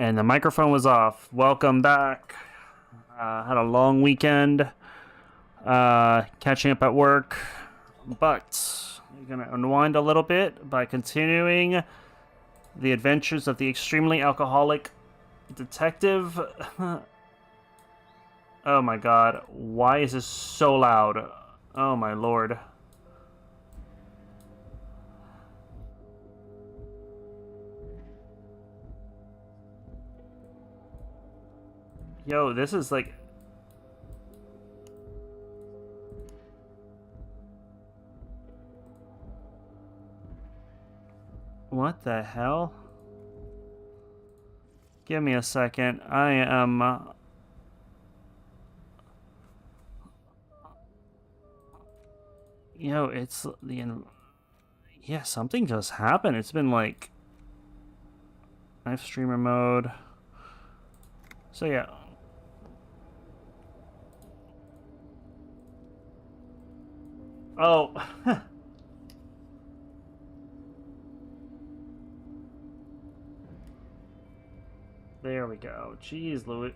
And the microphone was off. Welcome back. Had a long weekend, catching up at work, but we're gonna unwind a little bit by continuing the adventures of the extremely alcoholic detective. Oh my god, why is this so loud? Oh my lord. Yo, this is like... What the hell? Give me a second. I am... Yo, it's the... Yeah, something just happened. It's been like... Live streamer mode. So yeah. Oh. There we go. Jeez, Louis.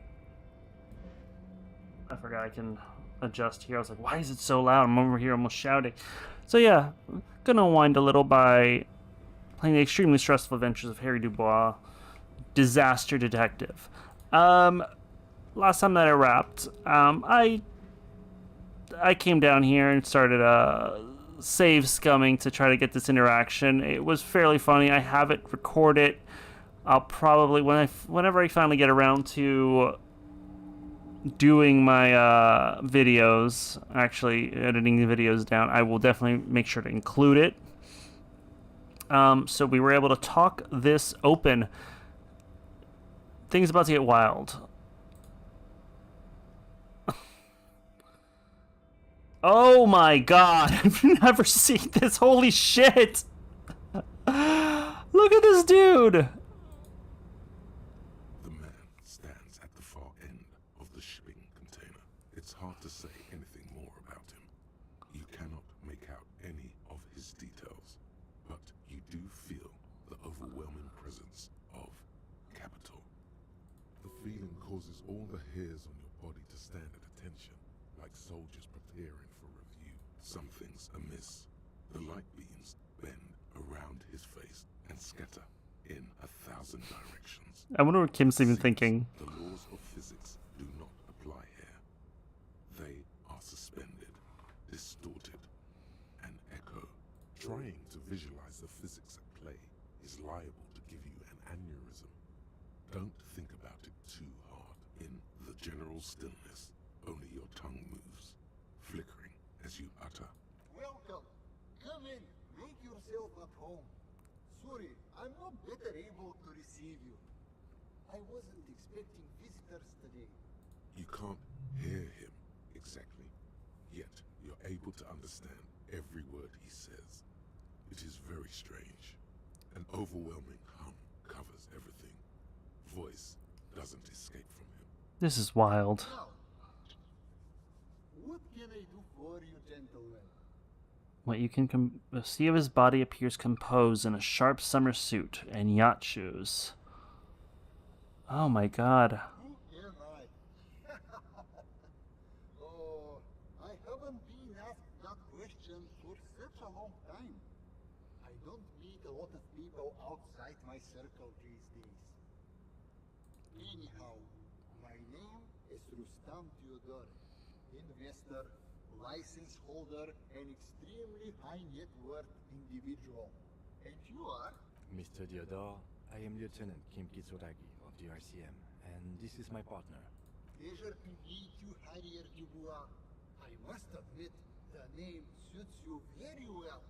I forgot I can adjust here. I was like, why is it so loud? I'm over here almost shouting. So yeah, gonna wind a little by playing the extremely stressful adventures of Harry Dubois, Disaster Detective. Last time that I wrapped, I came down here and started save scumming to try to get this interaction. It was fairly funny. I have it recorded. I'll probably whenever I finally get around to doing my videos, actually editing the videos down, I will definitely make sure to include it. So we were able to talk this open. Things about to get wild. Oh my god, I've never seen this. Holy shit. Look at this dude. The man stands at the far end of the shipping container. It's hard to say anything more about him. You cannot make out any of his details, but you do feel the overwhelming presence of capital. The feeling causes all the hairs on your body to stand at attention, like soldiers preparing for review. Something's amiss. The light beams bend around his face and scatter in 1,000 directions. I wonder what Kim's even thinking. The laws of physics do not apply here. They are suspended, distorted, and echo. Trying to visualize the physics at play is liable to give you an aneurysm. Don't think about it too hard. In the general stillness, only your tongue moves, flickering as you utter. Welcome. Come in. Make yourself at home. Sorry, I'm not better able to receive you. I wasn't expecting visitors today. You can't hear him exactly, yet you're able to understand every word he says. It is very strange. An overwhelming hum covers everything. Voice doesn't escape from him. This is wild. Now, what can I do for you, gentlemen? What you can see of his body appears composed in a sharp summer suit and yacht shoes. Oh my god. Who am I? Oh, I haven't been asked that question for such a long time. I don't meet a lot of people outside my circle these days. Anyhow, my name is Rustam Theodore, investor, license holder, and extremely high net worth individual. And you are? Mr. Diodore, I am Lieutenant Kim Kitsuragi of the RCM, and this is my partner. Pleasure to meet you, Harrier Dubois. I must admit, the name suits you very well.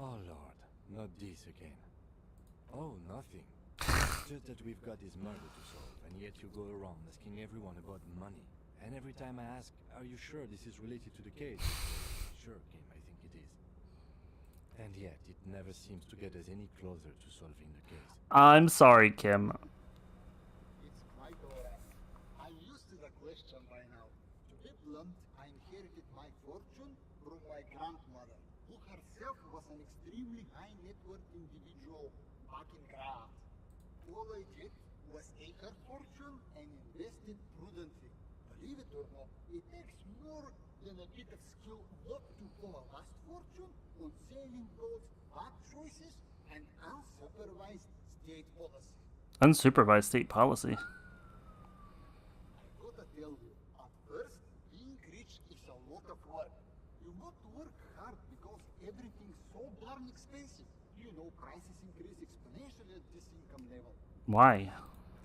Oh Lord, not this again. Oh, nothing. Just that we've got this murder to solve, and yet you go around asking everyone about money. And every time I ask, are you sure this is related to the case? Sure, Kim, I think it is. And yet, it never seems to get us any closer to solving the case. I'm sorry, Kim. It's quite alright. I'm used to the question by now. To be blunt, I inherited my fortune from my grandmother, who all I did was take her fortune and invested prudently. Believe it or not, it takes more than a bit of skill not to pull a vast fortune on sailing boats, bad choices, and unsupervised state policy. Unsupervised state policy. I gotta tell you, at first, being rich is a lot of work. You got to work hard because everything's so darn expensive. You know, prices increase exponentially at this income level. Why?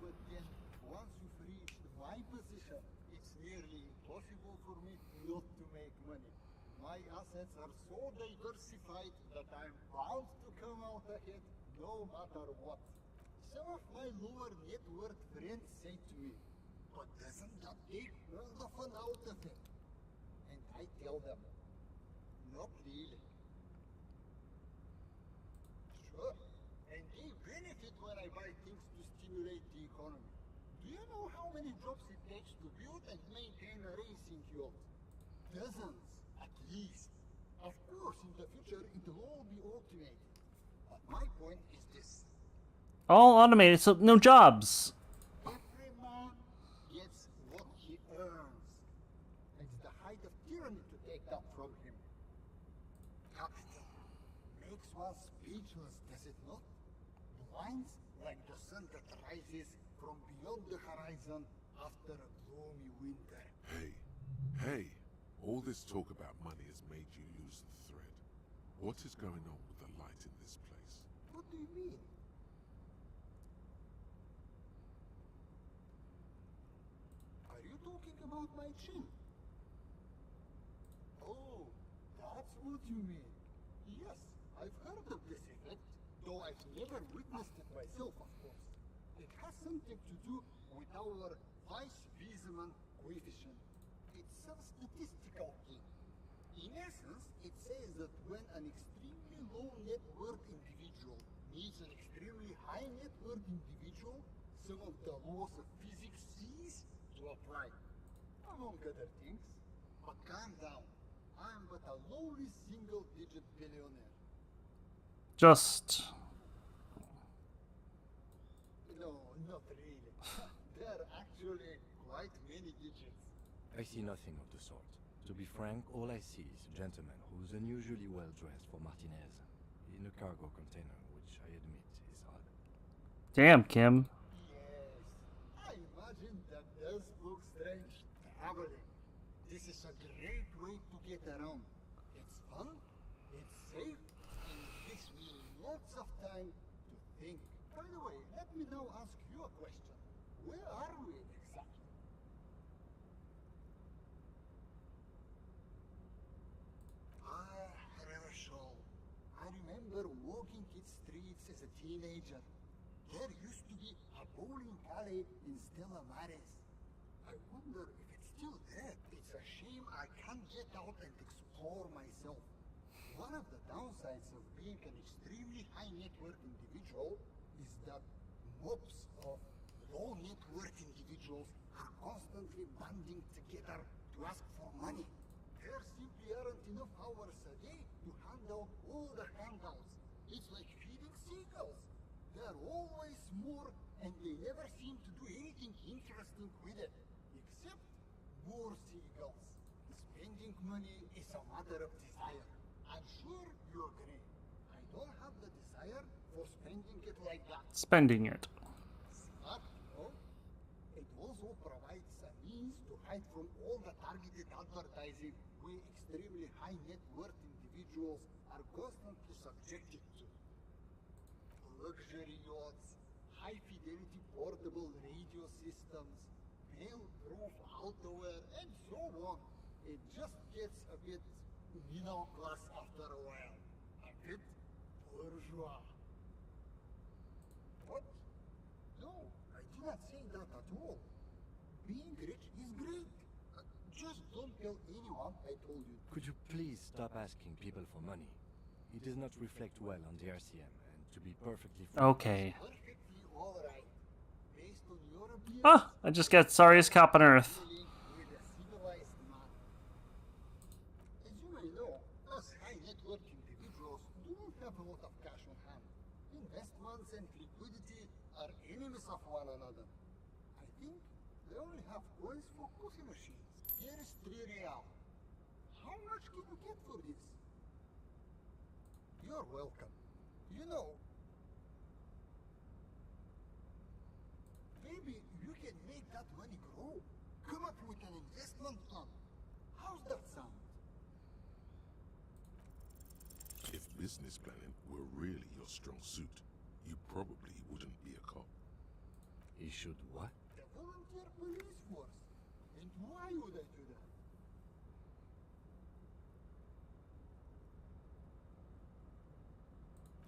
But then, once you've reached my position, it's nearly impossible for me not to make money. My assets are so diversified that I'm bound to come out ahead no matter what. Some of my lower net worth friends say to me, but doesn't that take all the fun out of it? And I tell them, not really. Sure, and they benefit when I buy things to stimulate the economy. Do you know how many jobs it takes to build and maintain a racing yacht? Dozens, at least. Of course, in the future, it will all be automated. But my point is this. All automated, so no jobs. Every man gets what he earns. It's the height of tyranny to take that from him. Capital makes one speechless, does it not? Lines like the sun that rises from beyond the horizon after a gloomy winter. Hey, all this talk about money has made you lose the thread. What is going on with the light in this place? What do you mean? Are you talking about my chin? Oh, that's what you mean. Yes, I've heard of this effect, though I've never witnessed it myself, of course. It has something to do with our Weiss-Wiesemann coefficient. It's a statistical thing. In essence, it says that when an extremely low net worth individual meets an extremely high net worth individual, some of the laws of physics cease to apply, among other things. But calm down. I'm but a lowly single-digit billionaire. Just No, not really. There are actually quite many digits. I see nothing of the sort. To be frank, all I see is a gentleman who's unusually well dressed for Martinez, in a cargo container, which I admit is odd. damn, Kim. Yes, I imagine that does look strange traveling. This is a great way to get around. It's fun, it's safe, and it gives me lots of time to think. By the way, let me now ask you a question. Where are we exactly? Reversal. I remember walking its streets as a teenager. There used to be a bowling alley in Stella Maris. I wonder if it's still there. It's a shame I can't get out and explore myself. One of the downsides of being an extremely high net worth individual is that mobs of low net worth individuals are constantly banding together to ask for money. There simply aren't enough hours a day to handle all the handouts. It's like feeding seagulls. There are always more, and they never seem to do anything interesting with it, except more seagulls. Spending money is a matter of desire. I'm sure you agree. I don't have the desire for spending it like that. Spending it. Smart, no? It also provides a means to hide from all the targeted advertising we extremely high net worth individuals are constantly subjected to. Luxury yachts, high fidelity portable radio systems, mail-proof outerwear, and so on. It just gets a bit middle class after a while. A bit bourgeois. What? No, I did not say that at all. Being rich is great. Just don't tell anyone I told you. Could you please stop asking people for money? It does not reflect well on the RCM, and to be perfectly frank, Okay. Perfectly alright. Based on your appearance, Ah, I just got sorriest cop on earth. dealing with a civilized man. As you may know, us high net worth individuals do not have a lot of cash on hand. Investments and liquidity are enemies of one another. I think they only have coins for coffee machines. Here is 3 real. How much can you get for this? You're welcome. You know, maybe you can make that money grow. Come up with an investment plan. How's that sound? If business planning were really your strong suit, you probably wouldn't be a cop. He should what? The volunteer police force. And why would I do that?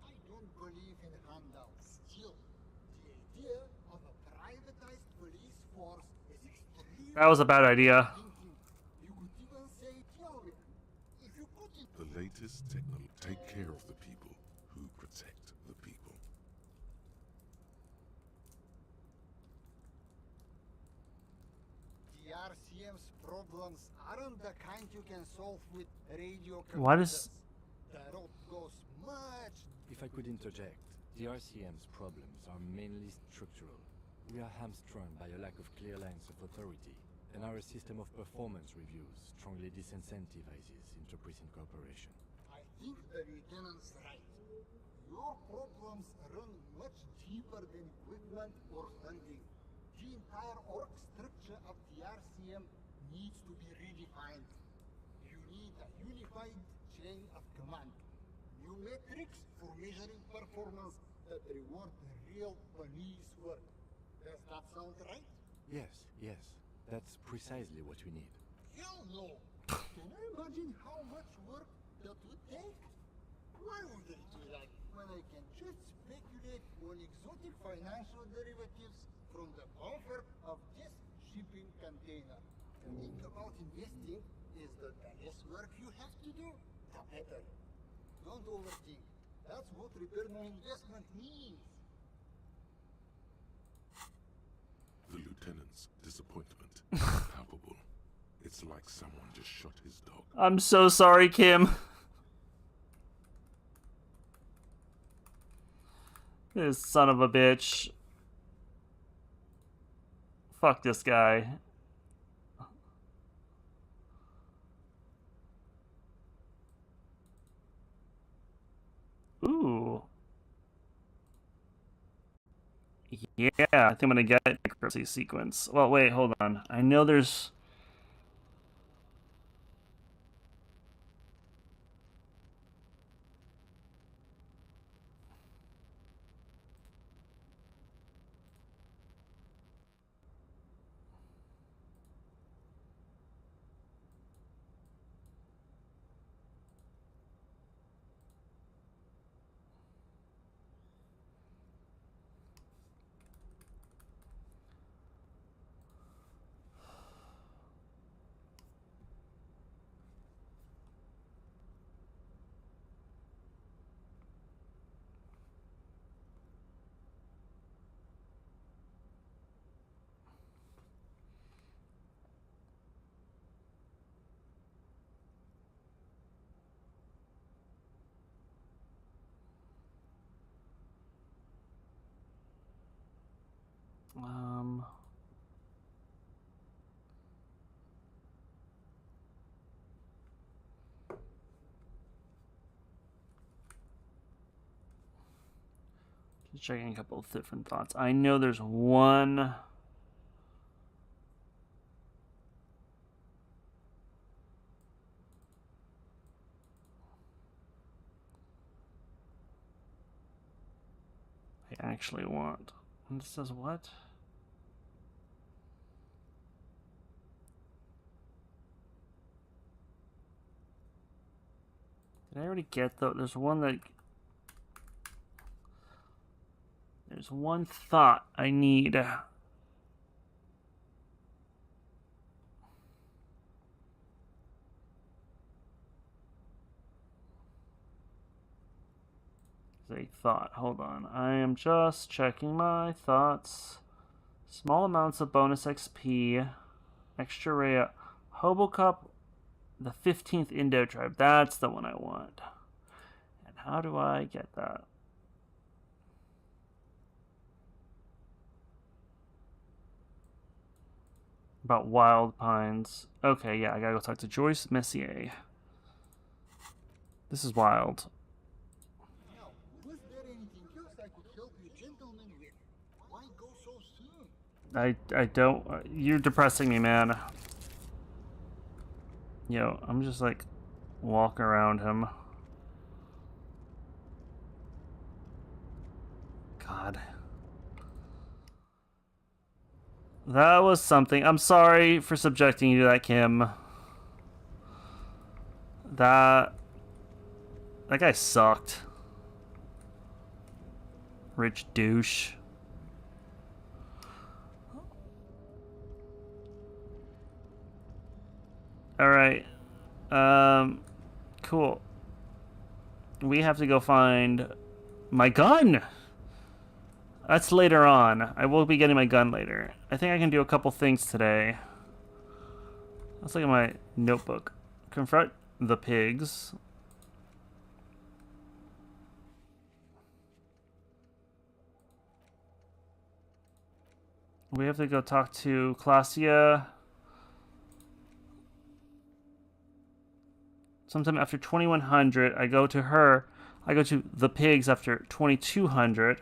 I don't believe in handouts. Still, the idea of a privatized police force is extremely That was a bad idea. thinking. You could even say theory. If you put it The latest technology take care of the people who protect the people. The RCM's problems aren't the kind you can solve with radio Why does- computers. The road goes much. If I could interject, the RCM's problems are mainly structural. We are hamstrung by a lack of clear lines of authority, and our system of performance reviews strongly disincentivizes inter-precinct cooperation. I think the lieutenant's right. Your problems run much deeper than equipment or funding. The entire org structure of the RCM needs to be redefined. You need a unified chain of command. New metrics for measuring performance that reward real police work. Does that sound right? Yes, yes, that's precisely what we need. Hell no! Can you imagine how much work that would take? Why would I do that when I can just speculate on exotic financial derivatives from the comfort of this shipping container? The thing about investing is that the less work you have to do, the better. Don't overthink. That's what return on investment means. The lieutenant's disappointment is palpable. It's like someone just shot his dog. I'm so sorry, Kim. This son of a bitch. Fuck this guy. Ooh. Yeah, I think I'm gonna get a necropsy sequence. Well, wait, hold on. I know there's... Um... Just checking a couple of different thoughts. I know there's one... I actually want. And it says what? Did I already get though? There's one that... There's one thought I need. A thought. Hold on. I am just checking my thoughts. Small amounts of bonus XP. Extra rare. Hobocup. The 15th Indo tribe. That's the one I want. And how do I get that? About Wild Pines. Okay, yeah, I gotta go talk to Joyce Messier. This is wild. Now, was there anything else I could help you gentlemen with? Why go so soon? I don't. You're depressing me, man. Yo, I'm just like walking around him. God. That was something. I'm sorry for subjecting you to that, Kim. That guy sucked. Rich douche. Alright. Cool. We have to go find my gun! That's later on. I will be getting my gun later. I think I can do a couple things today. Let's look at my notebook. Confront the pigs. We have to go talk to Clausia. Sometime after 2100, I go to her. I go to the pigs after 2200.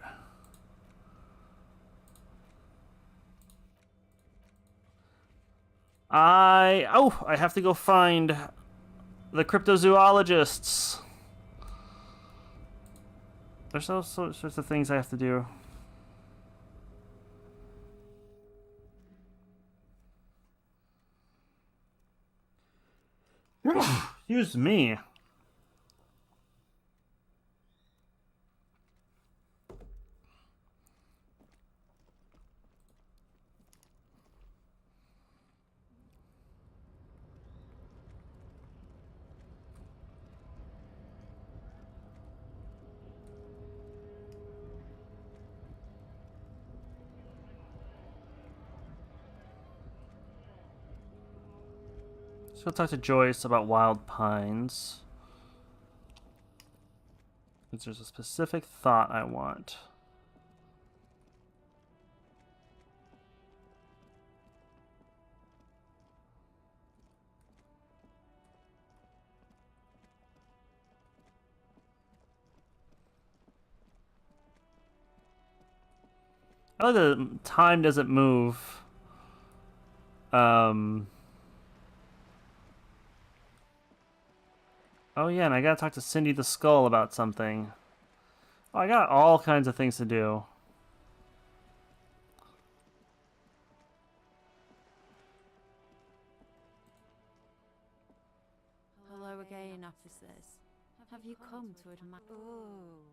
I have to go find the cryptozoologists. There's all sorts of things I have to do. Excuse me. So I'll talk to Joyce about Wild Pines. Because there's a specific thought I want. I like the time doesn't move. Oh yeah, and I gotta talk to Cindy the Skull about something. Oh, I got all kinds of things to do. Hello again, officers. Have you come to admire? Oh,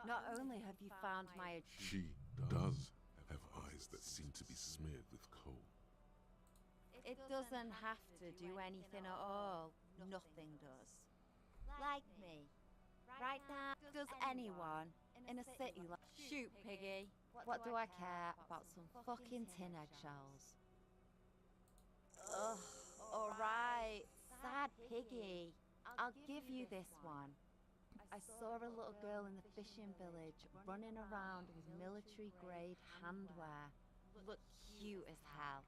not only have you found my. She does have eyes that seem to be smeared with coal. It doesn't have to do anything at all. Nothing does. Like me. Right now, does anyone in a city like. Shoot, Piggy. What do I care about some fucking tin eggshells? Ugh, alright. Sad Piggy. I'll give you this one. I saw a little girl in the fishing village running around with military grade handwear. Looked cute as hell.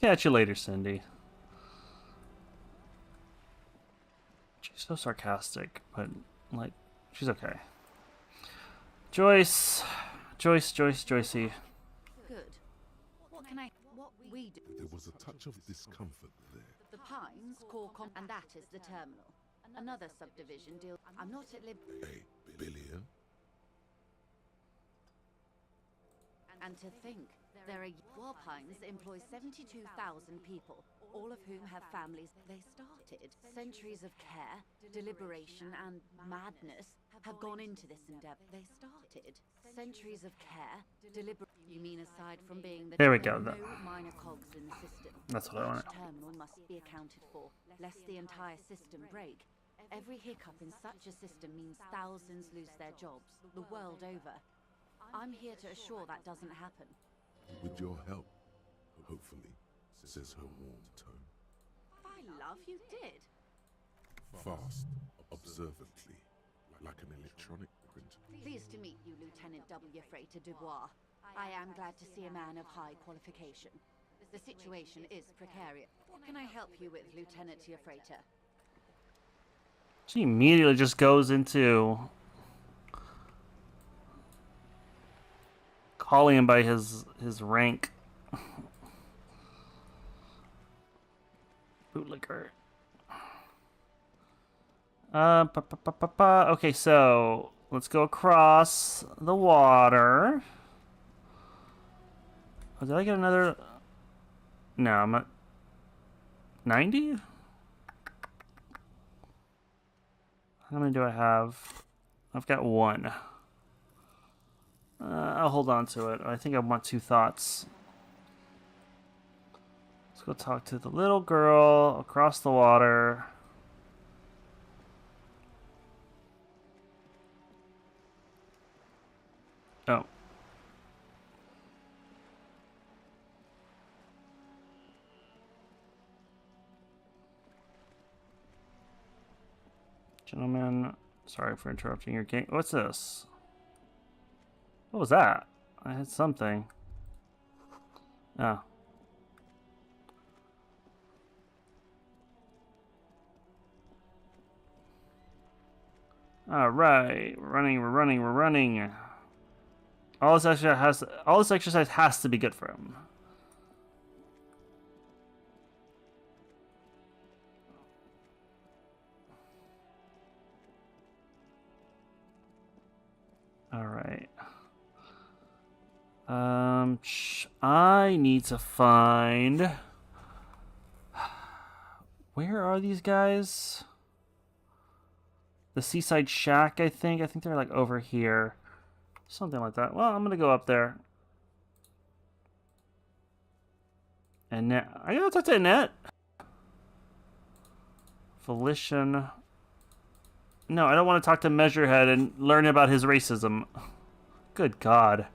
Catch you later, Cindy. She's so sarcastic, but, like, she's okay. Joycey. Good. What can I... What we do... There was a touch of discomfort there. The Pines, Corcom, and that is the terminal. Another subdivision deal... I'm not at liberty... A billion? And to think, there are... Warpines employ 72,000 people, all of whom have families. They started. Centuries of care, deliberation, and madness have gone into this endeavor. They started. Centuries of care, You mean aside from being the... There we there go, are no minor cogs in the system. That's what I wanted. Each terminal must be accounted for, lest the entire system break. Every hiccup in such a system means thousands lose their jobs, the world over. I'm here to assure that doesn't happen. With your help, hopefully, says her warm tone. By love, you did. Fast, observantly, like an electronic printer. Pleased to meet you, Lieutenant Lieutenant W. Freighter Dubois. I am glad to see a man of high qualification. The situation is precarious. What can I help you with, Lieutenant Freighter? She immediately just goes into calling him by his rank. Bootlicker. Okay, so let's go across the water. Oh, did I get another? No, I'm at 90? How many do I have? I've got one. I'll hold on to it. I think I want 2 thoughts. Let's go talk to the little girl across the water. Oh. Gentlemen, sorry for interrupting your game. What's this? What was that? I had something. Oh. All right, we're running. All this exercise has to be good for him. All right. I need to find. Where are these guys? The Seaside Shack, I think. I think they're like over here. Something like that. Well, I'm gonna go up there. Annette. I gotta talk to Annette. Felician. No, I don't want to talk to Measurehead and learn about his racism. Good God.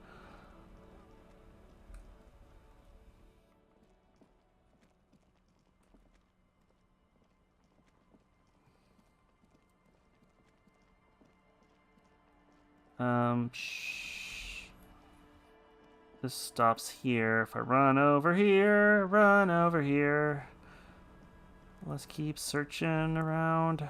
This stops here. If I run over here. Let's keep searching around.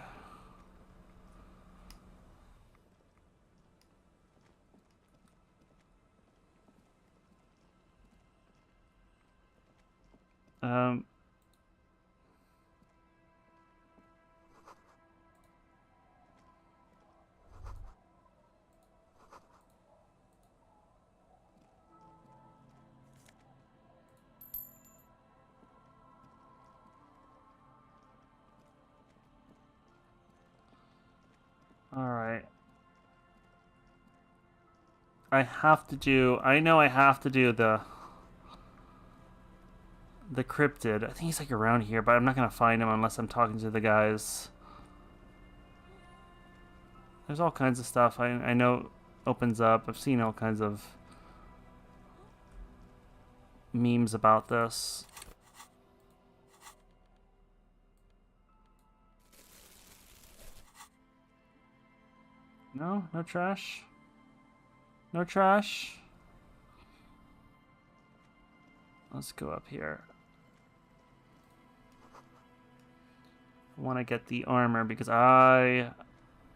All right. I know I have to do the cryptid. I think he's like around here, but I'm not gonna find him unless I'm talking to the guys. There's all kinds of stuff I know opens up. I've seen all kinds of memes about this. No trash. No trash. Let's go up here. I want to get the armor because I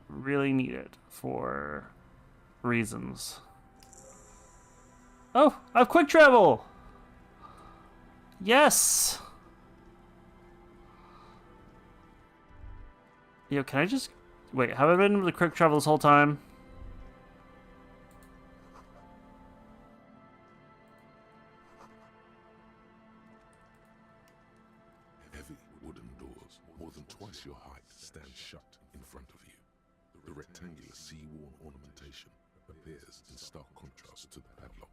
really need it for reasons. Oh, I have quick travel! Yes! Yo, can I just... Wait, have I been able to quick travel this whole time? Heavy wooden doors, more than twice your height, stand shut in front of you. The rectangular sea-worn ornamentation appears in stark contrast to the padlock,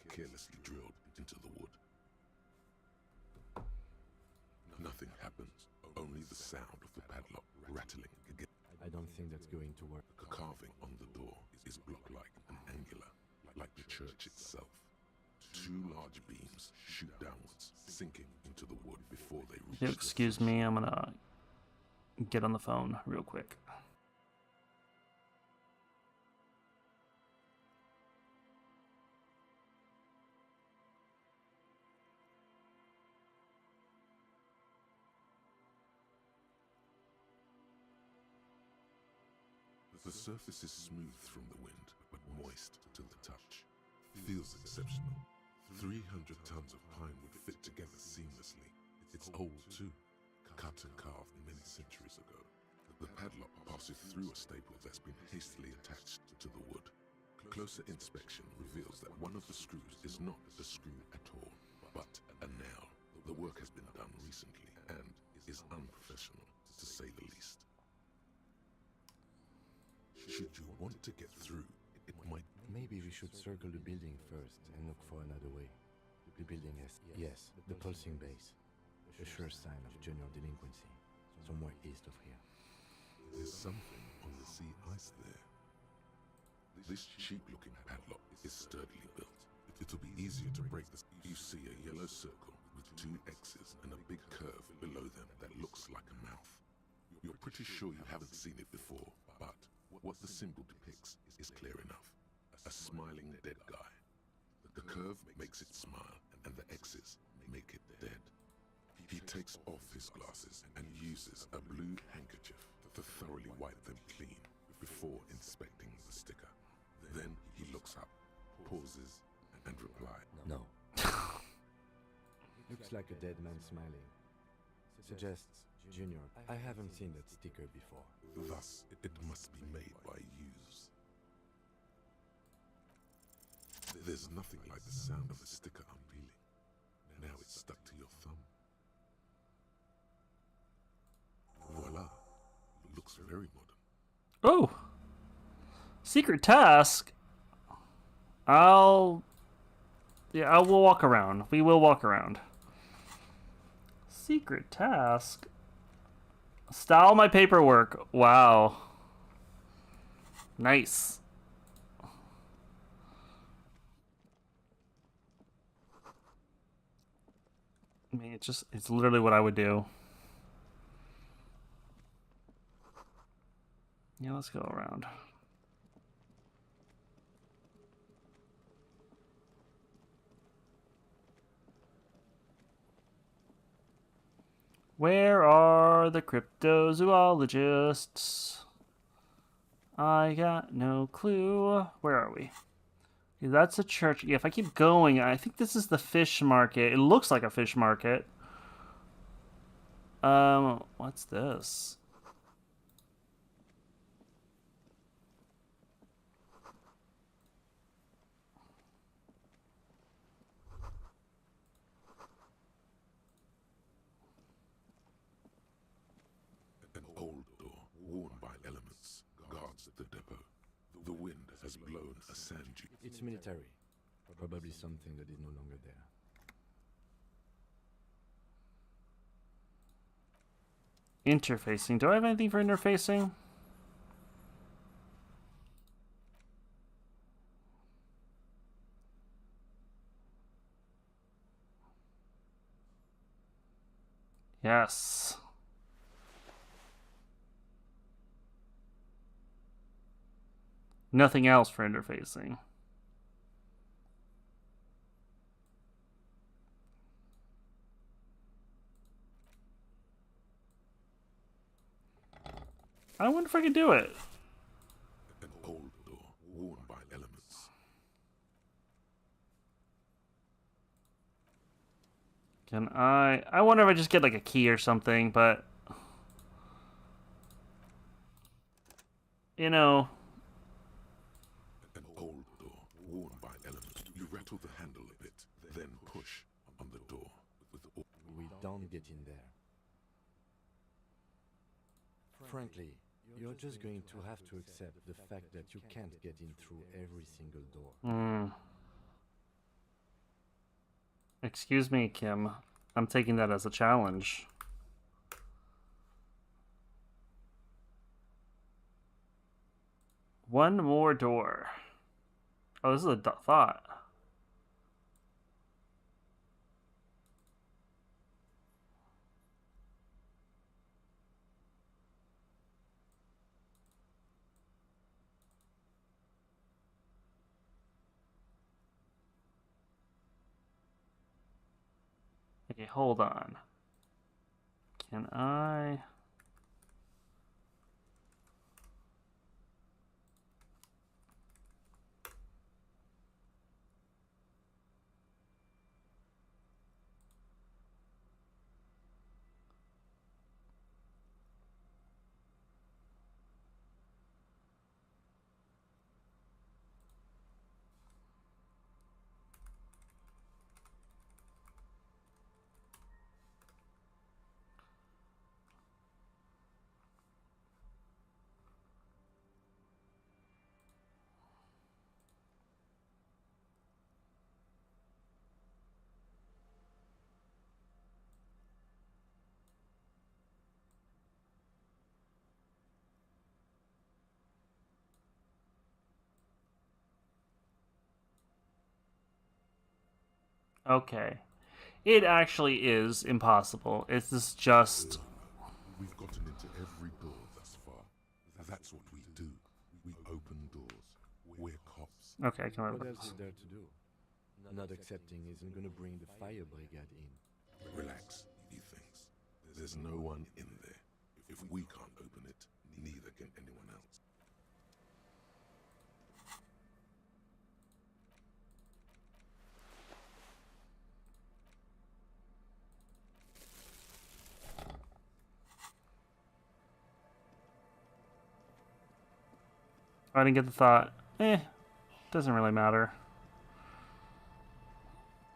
carelessly drilled into the wood. Nothing happens, only the sound of the padlock rattling against. I don't think that's going to work. The carving on the door is block-like and angular, like the church itself. 2 large beams shoot downwards, sinking into the wood before they reach. Yo, excuse me, I'm gonna get on the phone real quick. The surface is smooth from the wind, but moist to the touch. Feels exceptional. 300 tons of pine would fit together seamlessly. It's old too, cut and carved many centuries ago. The padlock passes through a staple that's been hastily attached to the wood. Closer inspection reveals that one of the screws is not a screw at all, but a nail. The work has been done recently and is unprofessional, to say the least. Should you want to get through, it might... Maybe we should circle the building first and look for another way. The building has, yes, the pulsing base. A sure sign of junior delinquency. Somewhere east of here. There's something on the sea ice there. This cheap-looking padlock is sturdily built. It'll be easier to break this. You see a yellow circle with 2 X's and a big curve below them that looks like a mouth. You're pretty sure you haven't seen it before, but what the symbol depicts is clear enough. A smiling dead guy. The curve makes it smile, and the X's make it dead. He takes off his glasses and uses a blue handkerchief to thoroughly wipe them clean before inspecting the sticker. Then he looks up, pauses, and replies. No. Looks like a dead man smiling. Suggests Junior. I haven't seen that sticker before. Thus, it must be made by use. There's nothing like the sound of a sticker unpeeling. Now it's stuck to your thumb. Voila. Looks very modern. Oh! Secret task? I will walk around. We will walk around. Secret task? Style my paperwork. Wow. Nice. I mean, it's literally what I would do. Yeah, let's go around. Where are the cryptozoologists? I got no clue. Where are we? Okay, that's a church. Yeah, if I keep going, I think this is the fish market. It looks like a fish market. What's this? An old door, worn by elements, guards the depot. The wind has blown a sand dune. It's military. Probably something that is no longer there. Interfacing. Do I have anything for interfacing? Yes. Nothing else for interfacing. I wonder if I can do it. An old door, worn by elements. Can I wonder if I just get like a key or something, but you know. An old door, worn by elements. You rattle the handle a bit, then push on the door with the... We don't get in there. Frankly, you're just going to have to accept the fact that you can't get in through every single door. Excuse me, Kim. I'm taking that as a challenge. One more door. Oh, this is a thought. Okay, hold on. Can I... Okay. It actually is impossible. It's just... We've gotten into every door thus far. That's what we do. We open doors. We're cops. Okay, I can live What with else this. is there to do? Not accepting isn't gonna bring the fire brigade in. Relax, you things. There's no one in there. If we can't open it, neither can anyone else. I didn't get the thought. Doesn't really matter.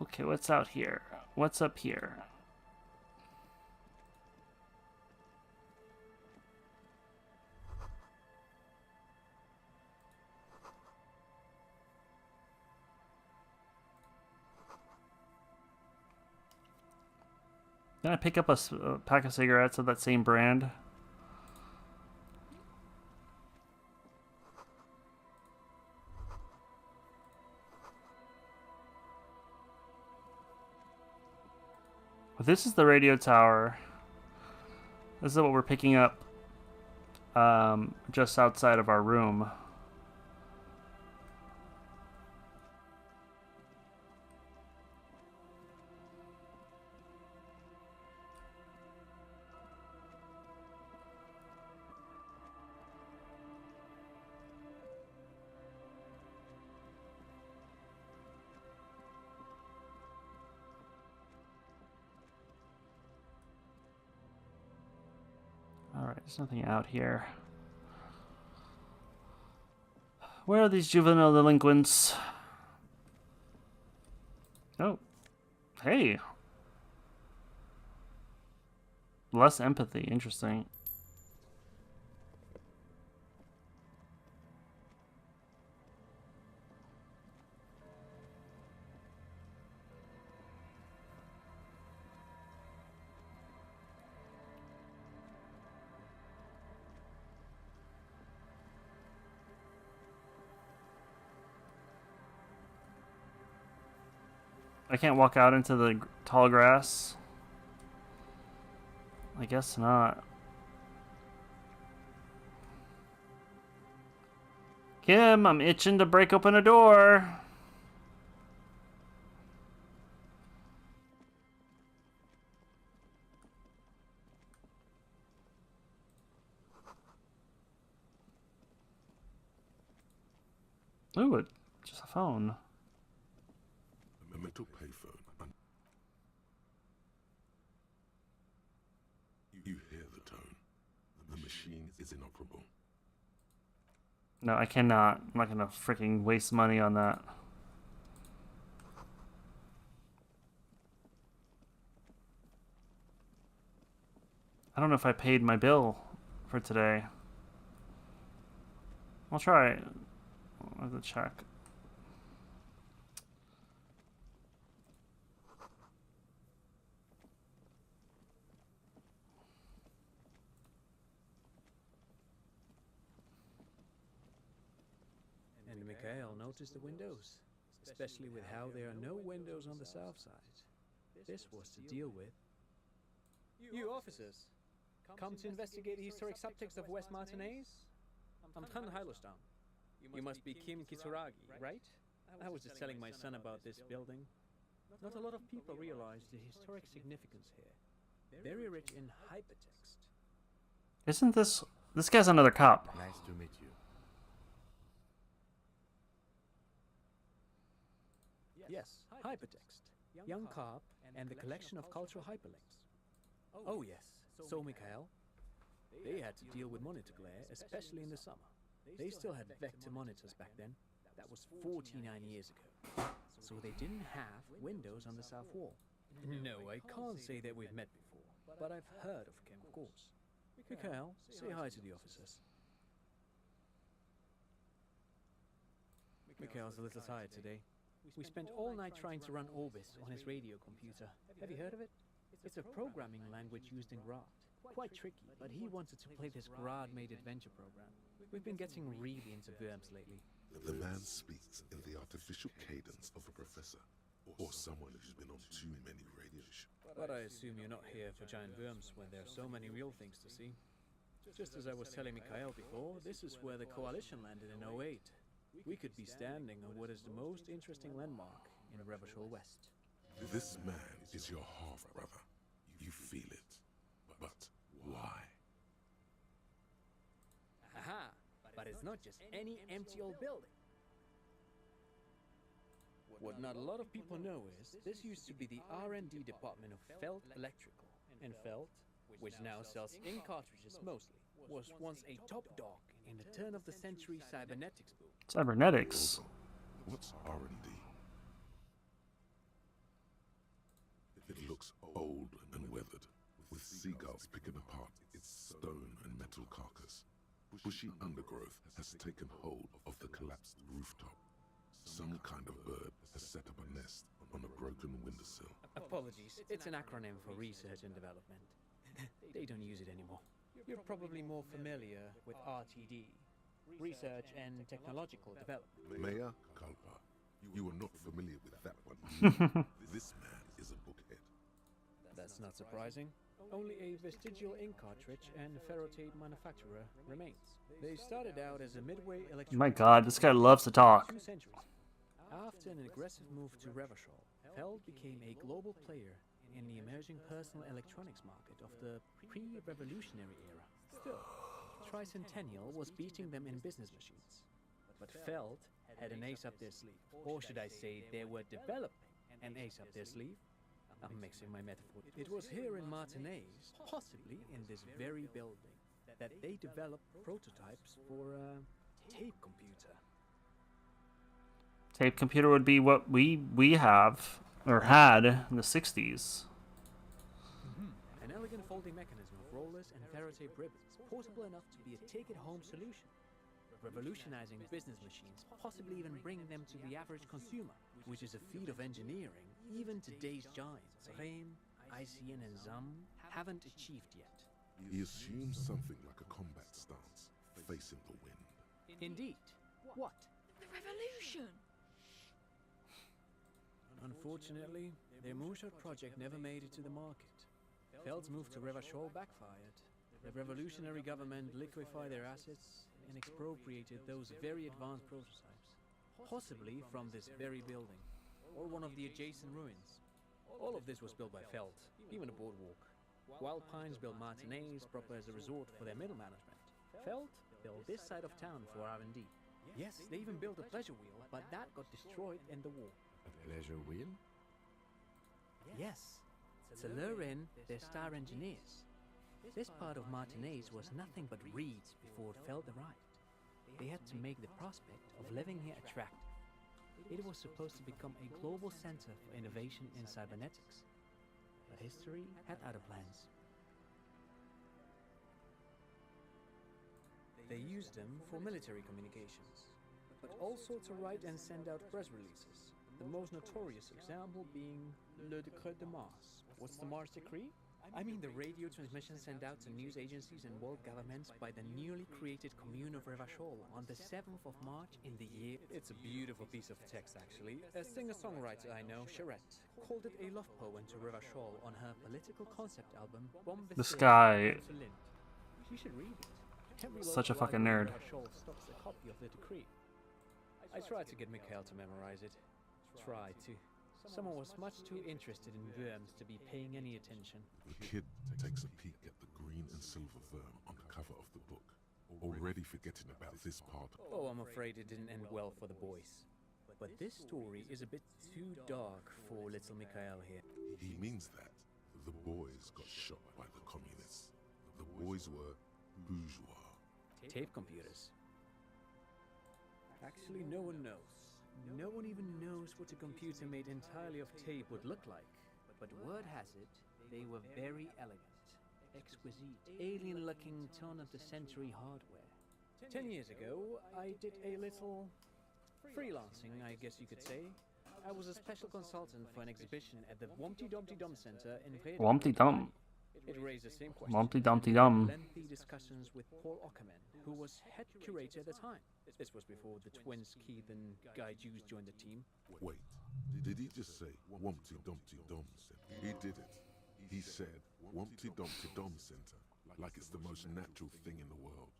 Okay, what's out here? What's up here? Can I pick up a pack of cigarettes of that same brand? But this is the radio tower. This is what we're picking up just outside of our room. Alright, there's nothing out here. Where are these juvenile delinquents? Oh. Hey. Less empathy. Interesting. I can't walk out into the tall grass. I guess not. Kim, I'm itching to break open a door. Ooh, it's just a phone. A metal payphone. You hear the tone. The machine is inoperable. No, I cannot. I'm not gonna freaking waste money on that. I don't know if I paid my bill for today. I'll try it. I'll have to check. And Mikhail noticed the windows, especially with how there are no windows on the south side. This was to deal with. You officers, come to investigate the historic subtext of West Martinez? I'm Khan Hylostown. You must be Kim Kitsuragi, right? I was just telling my son about this building. Not a lot of people realize the historic significance here. Very rich in hypertext. Isn't this guy's another cop? Nice to meet you. Yes, hypertext. Young cop and the collection of cultural hyperlinks. Oh yes, so Mikhail. They had to deal with monitor glare, especially in the summer. They still had vector monitors back then. That was 49 years ago. So they didn't have windows on the south wall. No, I can't say that we've met before, but I've heard of Kim, of course. Mikhail, say hi to the officers. Mikhail's a little tired today. We spent all night trying to run Orbis on his radio computer. Have you heard of it? It's a programming language used in Grad. Quite tricky, but he wanted to play this Grad-made adventure program. We've been getting really into Worms lately. The man speaks in the artificial cadence of a professor. or someone who's been on too many radio shows. But I assume you're not here for giant worms when there are so many real things to see. Just as I was telling Mikhail before, this is where the Coalition landed in '08. We could be standing on what is the most interesting landmark in Revachol West. This man is your half-brother. You feel it. But why? Aha! But it's not just any empty old building. What not a lot of people know is, this used to be the R&D department of Felt Electrical. And Felt, which now sells ink cartridges mostly, was once a top dog in the turn-of-the-century cybernetics boom. Cybernetics. What's R&D? It looks old and weathered, with seagulls picking apart its stone and metal carcass. Bushy undergrowth has taken hold of the collapsed rooftop. Some kind of bird has set up a nest on a broken windowsill. Apologies, it's an acronym for research and development. They don't use it anymore. You're probably more familiar with RTD, Research and Technological Development. Mayor Kalpa, you are not familiar with that one. This man is a bookhead. That's not surprising. Only a vestigial ink cartridge and ferrotape manufacturer remains. They started out as a midway electronic. My god, this guy loves to talk. 2 centuries. After an aggressive move to Revachol, Feld became a global player in the emerging personal electronics market of the pre-revolutionary era. Still, Tricentennial was beating them in business machines. But Feld had an ace up their sleeve. Or should I say, they were developing an ace up their sleeve? I'm mixing my metaphor. It was here in Martinez, possibly in this very building, that they developed prototypes for a tape computer. Tape computer would be what we have, or had, in the 60s. An elegant folding mechanism of rollers and ferrotape ribbons, portable enough to be a take-it-home solution. Revolutionizing business machines, possibly even bringing them to the average consumer, which is a feat of engineering even today's giants, Rehm, ICN and ZAM, haven't achieved yet. He assumes something like a combat stance, facing the wind. Indeed. What? The revolution! Unfortunately, their moonshot project never made it to the market. Feld's move to Revachol backfired. The revolutionary government liquefied their assets and expropriated those very advanced prototypes, possibly from this very building, or one of the adjacent ruins. All of this was built by Feld, even the boardwalk. Wild Pines built Martinez proper as a resort for their middle management. Feld built this side of town for R&D. Yes, they even built a pleasure wheel, but that got destroyed in the war. A pleasure wheel? Yes, to lure in their star engineers. This part of Martinez was nothing but reeds before Feld arrived. They had to make the prospect of living here attractive. It was supposed to become a global center for innovation in cybernetics. But history had other plans. They used them for military communications, but also to write and send out press releases. The most notorious example being Le Decret de Mars. What's the Mars Decree? I mean the radio transmission sent out to news agencies and world governments by the newly created commune of Revachol on the 7th of March in the year... It's a beautiful piece of text, actually. A singer-songwriter I know, Charette, called it a love poem to Revachol on her political concept album, This guy... You should read it. Every Such a local fucking library nerd. in Revachol stocks a copy of the decree. I tried to get Mikhail to memorize it. Tried to. Someone was much too interested in worms to be paying any attention. The kid takes a peek at the green and silver worm on the cover of the book, already forgetting about this part. Oh, I'm afraid it didn't end well for the boys. But this story is a bit too dark for little Mikhail here. He means that the boys got shot by the communists. The boys were bourgeois. Tape computers. Actually, no one knows. No one even knows what a computer made entirely of tape would look like. But word has it, they were very elegant, exquisite, alien-looking turn-of-the-century hardware. 10 years ago, I did a little freelancing, I guess you could say. I was a special consultant for an exhibition at the Wumpty Dumpty Dum Center in Breda. Wumpty Dum. It raised the same question. Wumpty Dumpty Dum. Lengthy discussions with Paul Ockerman, who was head curator at the time. This was before the twins Keith and Guy Hughes joined the team. Wait, Did he just say Wumpty Dumpty Dom Center? He did it. He said Wumpty Dumpty Dom Center, like it's the most natural thing in the world.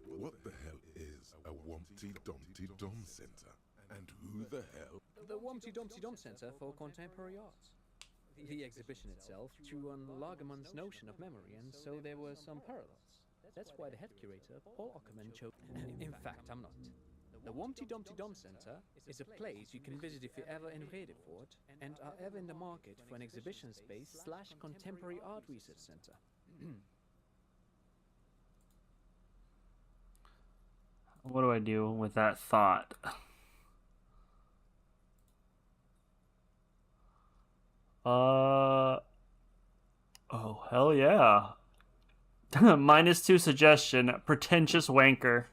What the hell is a Wumpty Dumpty Dom Center? And who the hell? The Wumpty Dumpty Dom Center for Contemporary Arts. The exhibition itself drew on Lagerman's notion of memory, and so there were some parallels. That's why the head curator, Paul Ockerman, chose. In fact, I'm not. The Wumpty Dumpty Dom Center is a place you can visit if you're ever in Redefort and are ever in the market for an exhibition space / contemporary art research center. What do I do with that thought? Oh, hell yeah. -2 suggestion. Pretentious wanker.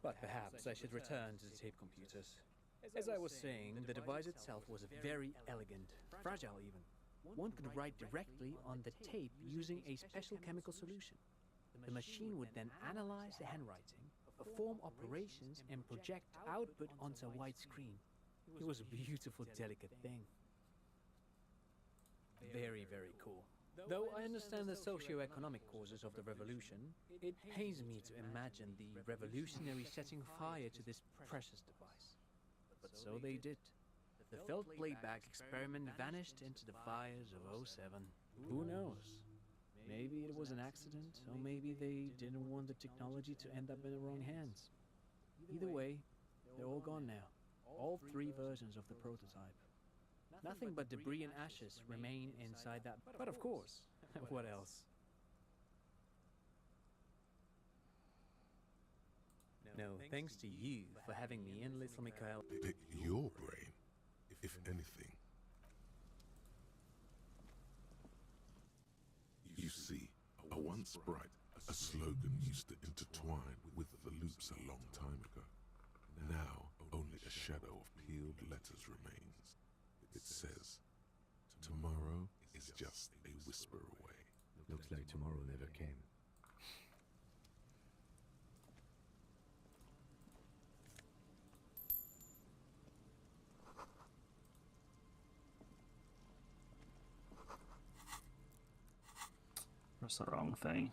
But perhaps I should return to the tape computers. As I was saying, the device itself was very elegant, fragile even. One could write directly on the tape using a special chemical solution. The machine would then analyze the handwriting, perform operations, and project output onto a white screen. It was a beautiful, delicate thing. Very, very cool. Though I understand the socio-economic causes of the revolution, it pains me to imagine the revolutionaries setting fire to this precious device. But so they did. The felt playback experiment vanished into the fires of '07. Who knows? Maybe it was an accident, or maybe they didn't want the technology to end up in the wrong hands. Either way, they're all gone now. All 3 versions of the prototype. Nothing but debris and ashes remain inside that. But of course, what else? No, thanks to you for having me in, little Mikhail. Pick your brain, if anything. You see, a once bright, a slogan used to intertwine with the loops a long time ago. Now, only a shadow of peeled letters remains. It says, tomorrow is just a whisper away. Looks like tomorrow never came. That's the wrong thing.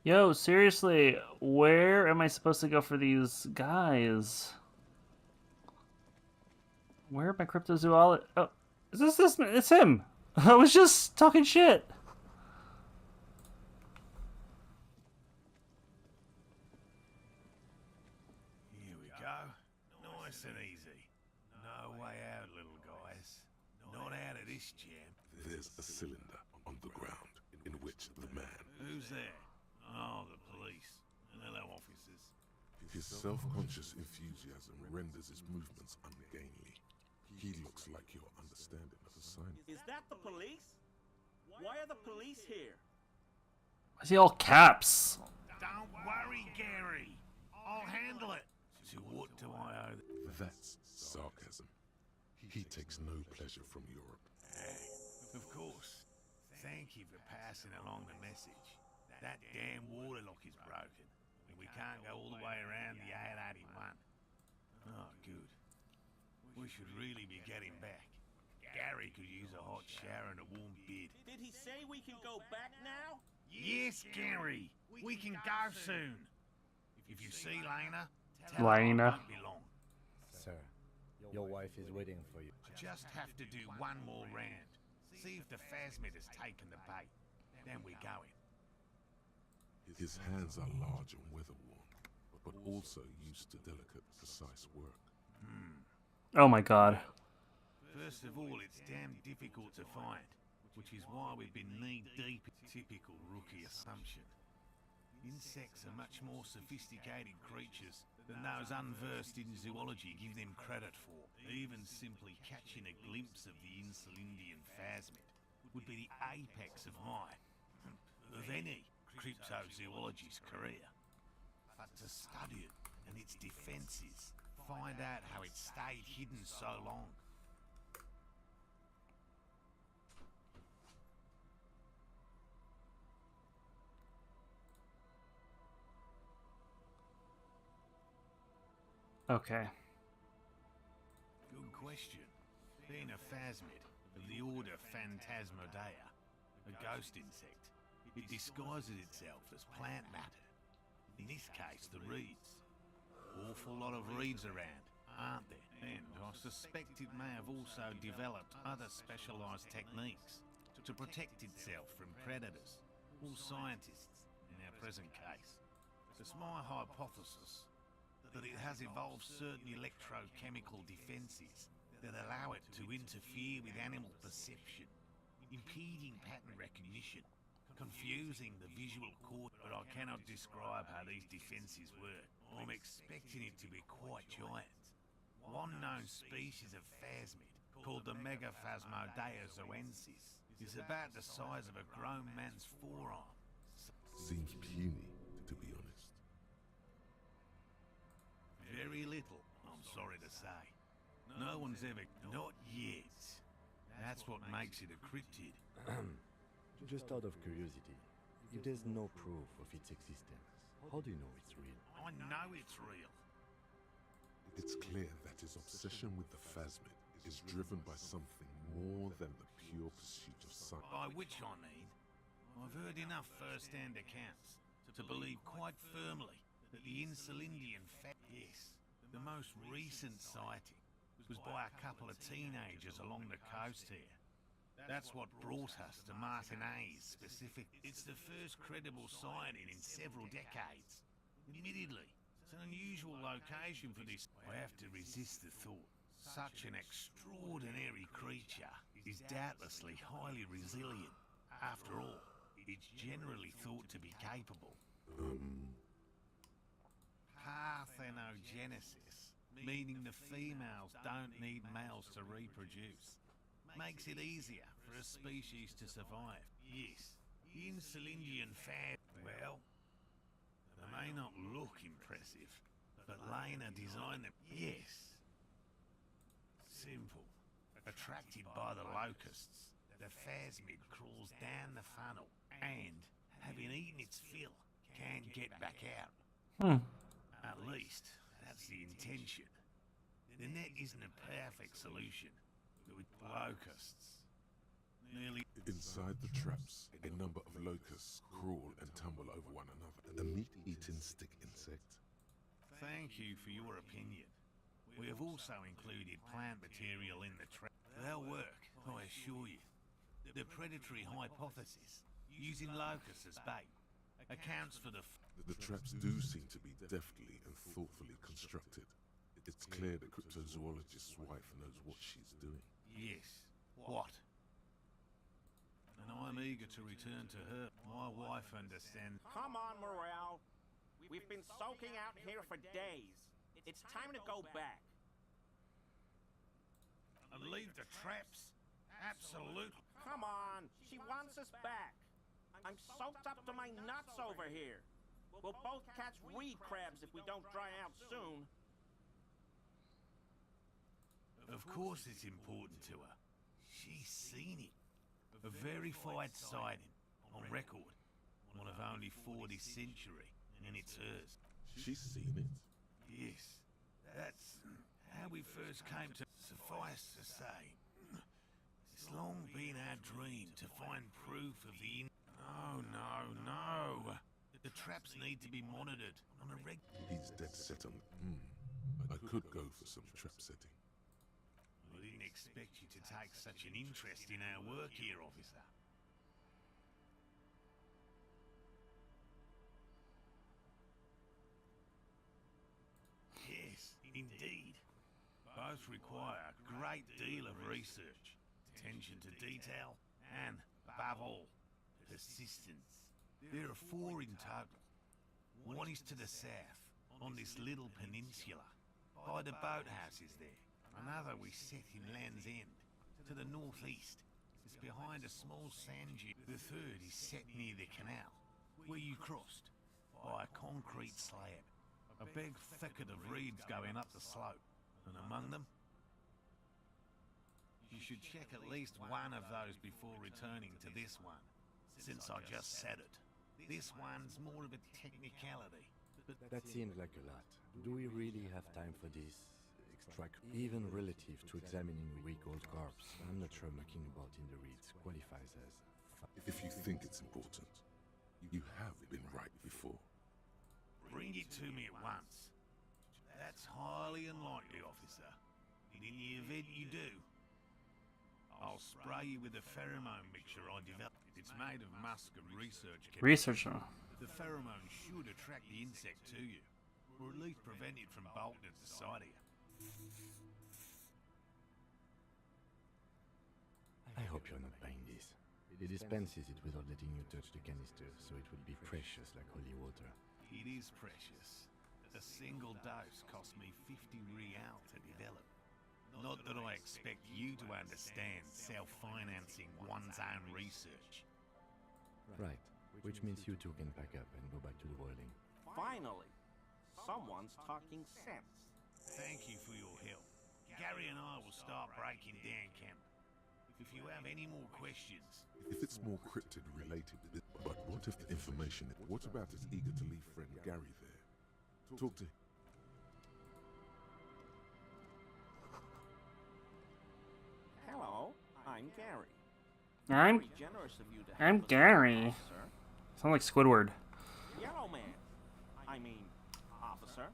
Yo, seriously, where am I supposed to go for these guys? Where are my cryptozoology? Oh, is this? It's him. I was just talking shit. Here we go. Nice and easy. No way out, little guys. Not out of this jam. There's a cylinder on the ground in which the man, Who's there? Oh, the police. Hello, officers. his self-conscious enthusiasm renders his movements ungainly. He looks like your understanding of assignment. Is that the police? Why are the police here? I see all caps. Don't worry, Gary. I'll handle it. So what do I owe? That's sarcasm. He takes no pleasure from Europe. Of course. Thank you for passing along the message. That damn waterlock is broken, and we can't go all the way around the 881. Oh, good. We should really be getting back. Gary could use a hot shower and a warm bed. Did he say we can go back now? Yes, Gary. We can go soon. If you see Lena, tell her Lena. I won't be long. Sir, your wife is waiting for you. Just have to do one more round. See if the phasmid has taken the bait. Then we're going. His hands are large and weather-worn, but also used to delicate, precise work. Oh my god. First of all, it's damn difficult to find, which is why we've been knee-deep in typical rookie assumption. Insects are much more sophisticated creatures than those unversed in zoology give them credit for. Even simply catching a glimpse of the Insulindian phasmid would be the apex of any cryptozoologist's career. But to study it and its defences. Find out how it stayed hidden so long. Okay. Good question. Being a phasmid of the order Phantasmodea, a ghost insect, it disguises itself as plant matter. In this case, the reeds. Awful lot of reeds around, aren't there? And I suspect it may have also developed other specialised techniques to protect itself from predators, or scientists in our present case. It's my hypothesis that it has evolved certain electrochemical defences that allow it to interfere with animal perception, impeding pattern recognition, confusing the visual cortex, but I cannot describe how these defences work. I'm expecting it to be quite giant. One known species of phasmid, called the Megaphasmodea zoensis, is about the size of a grown man's forearm. Seems puny, to be honest. Very little, I'm sorry to say. No one's ever... Not yet. That's what makes it a cryptid. Just out of curiosity, if there's no proof of its existence, how do you know it's real? I know it's real. It's clear that his obsession with the phasmid is driven by something more than the pure pursuit of science. By which I mean, I've heard enough first-hand accounts to believe quite firmly that the Insulindian yes, the most recent sighting was by a couple of teenagers along the coast here. That's what brought us to Martinez specific. It's the first credible sighting in several decades. Admittedly, it's an unusual location for this. I have to resist the thought. Such an extraordinary creature is doubtlessly highly resilient. After all, it's generally thought to be capable. Parthenogenesis, meaning the females don't need males to reproduce, makes it easier for a species to survive. Yes, the Insulindian well, they may not look impressive, but Lena designed them. Yes. Simple. Attracted by the locusts, the phasmid crawls down the funnel and, having eaten its fill, can get back out. At least, that's the intention. The net isn't a perfect solution, but with locusts, nearly... Inside the traps, a number of locusts crawl and tumble over one another. A meat-eating stick insect. Thank you for your opinion. We have also included plant material in the trap. They'll work, I assure you. The predatory hypothesis, using locusts as bait, accounts for the... The traps do seem to be deftly and thoughtfully constructed. It's clear the cryptozoologist's wife knows what she's doing. Yes. What? And I'm eager to return to her. My wife understands. Come on, Morale. We've been soaking out here for days. It's time to go back. And leave the traps? Absolutely. Come on. She wants us back. I'm soaked up to my nuts over here. We'll both catch reed crabs if we don't dry out soon. Of course it's important to her. She's seen it. A verified sighting, on record. One of only 40th century, and it's hers. She's seen it? Yes. That's how we first came to... Suffice to say, it's long been our dream to find proof of the... No. The traps need to be monitored on a He's dead set on... I could go for some trap setting. I didn't expect you to take such an interest in our work here, officer. Yes, indeed. Both require a great deal of research, attention to detail, and, above all, persistence. There are 4 in total. One is to the south, on this little peninsula, by the boathouses there. Another we set in Land's End, to the northeast. It's behind a small sand dune. The third is set near the canal, where you crossed, by a concrete slab. A big thicket of reeds going up the slope, and among them, you should check at least one of those before returning to this one, since I just said it. This one's more of a technicality, but That seems like a lot. Do we really have time for this? Even relative to examining a weak old corpse, I'm not sure mucking about in the reeds qualifies as... If you think it's important, you have been right before. bring it to me at once. That's highly unlikely, officer. And in the event you do, I'll spray you with a pheromone mixture I developed. It's made of musk and research chemicals. Research. The pheromone should attract the insect to you, or at least prevent it from bolting at the sight of you. I hope you're not buying this. It dispenses it without letting you touch the canister, so it will be precious like holy water. It is precious. A single dose cost me 50 real to develop. Not that I expect you to understand self-financing one's own research. Right, which means you two can pack up and go back to the boiling. Finally, someone's talking sense. Thank you for your help. Gary and I will start breaking down camp. If you have any more questions... If it's more cryptid related, but what if the information... What about his eager to leave friend Gary there? Talk to him. Hello, I'm Gary. I'm Very generous of you to help us, Gary. officer. Sound like Squidward. Yellow man. I mean, officer.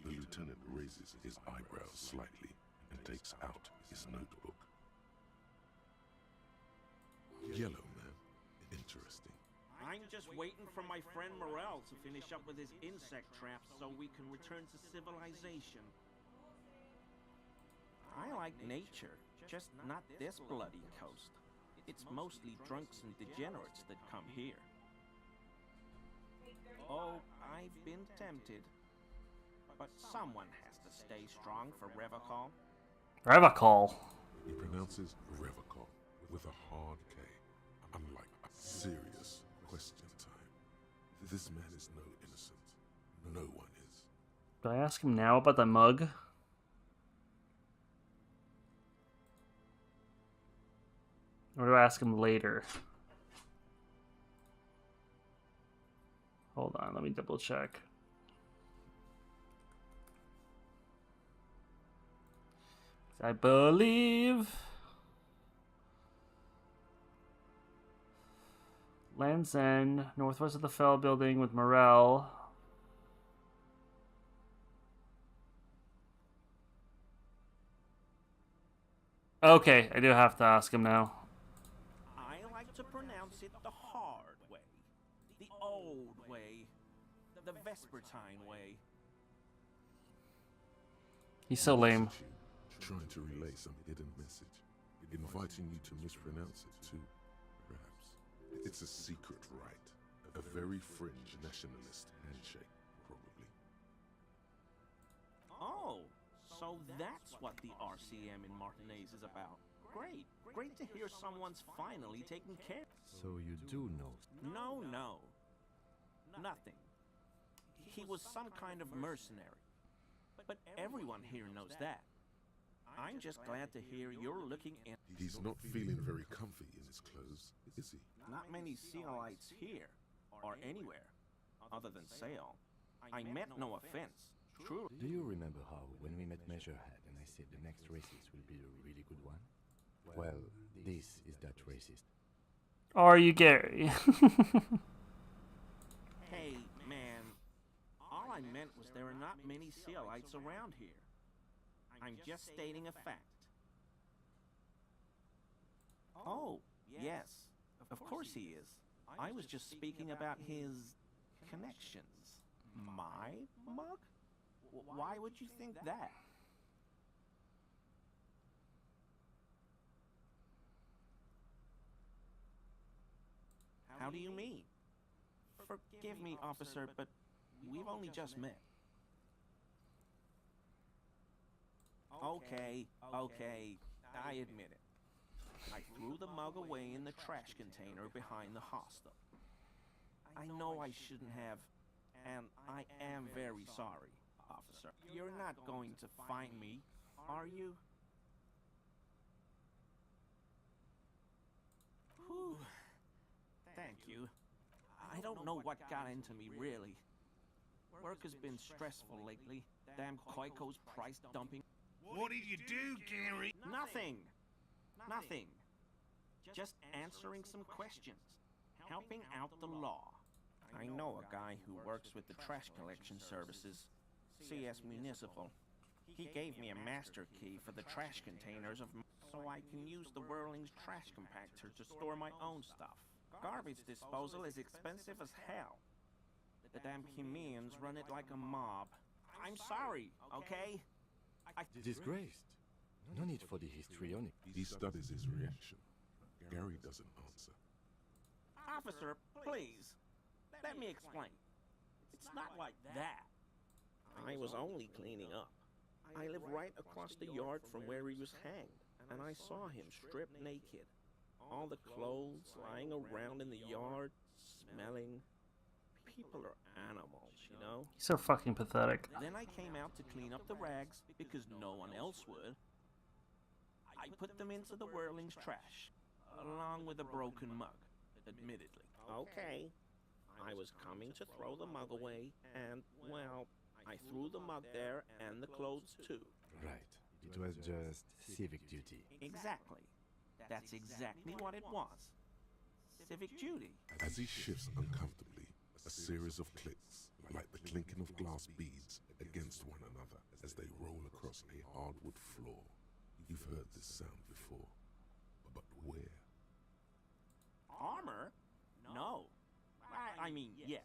The lieutenant raises his eyebrows slightly and takes out his notebook. Yellow man. Interesting. I'm just waiting for my friend Morel to finish up with his insect traps so we can return to civilization. I like nature, just not this bloody coast. It's mostly drunks and degenerates that come here. Oh, I've been tempted. But someone has to stay strong for Revacol. Revacol. He pronounces Revacol with a hard K, unlike a serious question time. This man is no innocent. No one is. Do I ask him now about the mug? Or do I ask him later? Hold on, let me double check. I believe Land's End, northwest of the Fell building with Morel. Okay, I do have to ask him now. I like to pronounce it the hard way. The old way. The Vespertine way. He's so lame. Trying to relay some hidden message, inviting you to mispronounce it too, perhaps. It's a secret rite, a very fringe nationalist handshake, probably. Oh, so that's what the RCM in Martinez is about. Great. Great to hear someone's finally taken care. So you do know. No. Nothing. He was some kind of mercenary. But everyone here knows that. I'm just glad to hear you're looking in. He's not feeling very comfy in his clothes, is he? Not many Sealites here, or anywhere, other than Sail. I meant no offense, truly. Do you remember how, when we met Measurehead and I said the next racist will be a really good one? Well, this is that racist. Are you Gary? Hey, man, all I meant was there are not many Sealites around here. I'm just stating a fact. Oh, yes. Of course he is. I was just speaking about his connections. My mug? Why would you think that? How do you mean? Forgive me, officer, but we've only just met. Okay, I admit it. I threw the mug away in the trash container behind the hostel. I know I shouldn't have, And I am very sorry, officer. You're not going to find me, are you? Whew. Thank you. I don't know what got into me, really. Work has been stressful lately. Damn Koiko's price dumping. What did you do, Gary? Nothing. Nothing. Just answering some questions. Helping out the law. I know a guy who works with the trash collection services. CS Municipal. He gave me a master key for the trash containers so I can use the Whirling's trash compactor to store my own stuff. Garbage disposal is expensive as hell. The damn Chimeans run it like a mob. I'm sorry, okay? Disgraced. No need for the histrionic. He studies his reaction. Gary doesn't answer. Officer, please. Let me explain. It's not like that. I was only cleaning up. I live right across the yard from where he was hanged, and I saw him stripped naked. All the clothes lying around in the yard, smelling. People are animals, you know? He's so fucking pathetic. Then I came out to clean up the rags because no one else would. I put them into the Whirling's trash, along with a broken mug, admittedly. Okay. I was coming to throw the mug away, and, well, I threw the mug there and the clothes too. Right. It was just civic duty. Exactly. That's exactly what it was. Civic duty. As he shifts uncomfortably, a series of clicks, like the clinking of glass beads against one another as they roll across a hardwood floor. You've heard this sound before, but where? Armor? No. I mean, yes.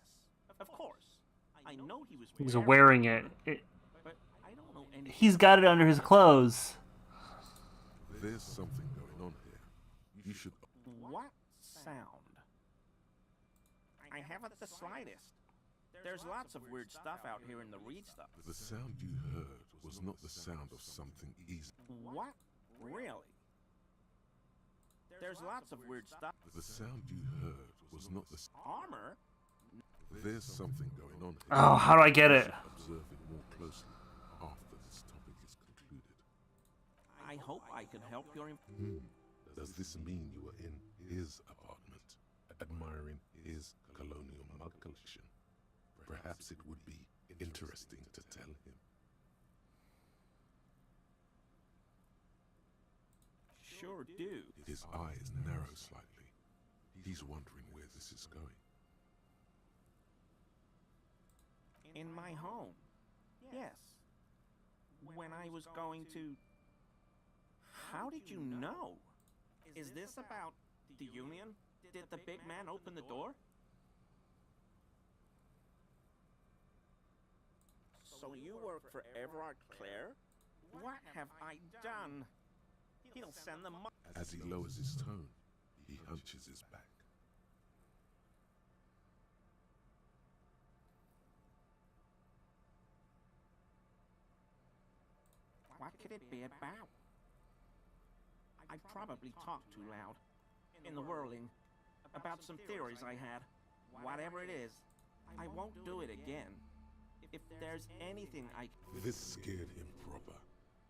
Of course. I know he was wearing it. But I don't know anything. He's got it under his clothes. There's something going on here. You should... What sound? I haven't the slightest. There's lots of weird stuff out here in the reed stuff. The sound you heard was not the sound of something easy. What? Really? There's lots of weird stuff. The sound you heard was not the... Armor? There's something going on here. Oh, how do I get it? Observe it more closely after this topic is concluded. I hope I can help your... Does this mean you were in his apartment, admiring his colonial mug collection? Perhaps it would be interesting to tell him. Sure do. His eyes narrow slightly. He's wondering where this is going. In my home. Yes. When I was going to... How did you know? Is this about the Union? Did the big man open the door? So you work for Everard Clare? What have I done? He'll send the money. As he lowers his tone, he hunches his back. What could it be about? I probably talked too loud. In the whirling. About some theories I had. Whatever it is, I won't do it again. If there's anything I... This scared him proper.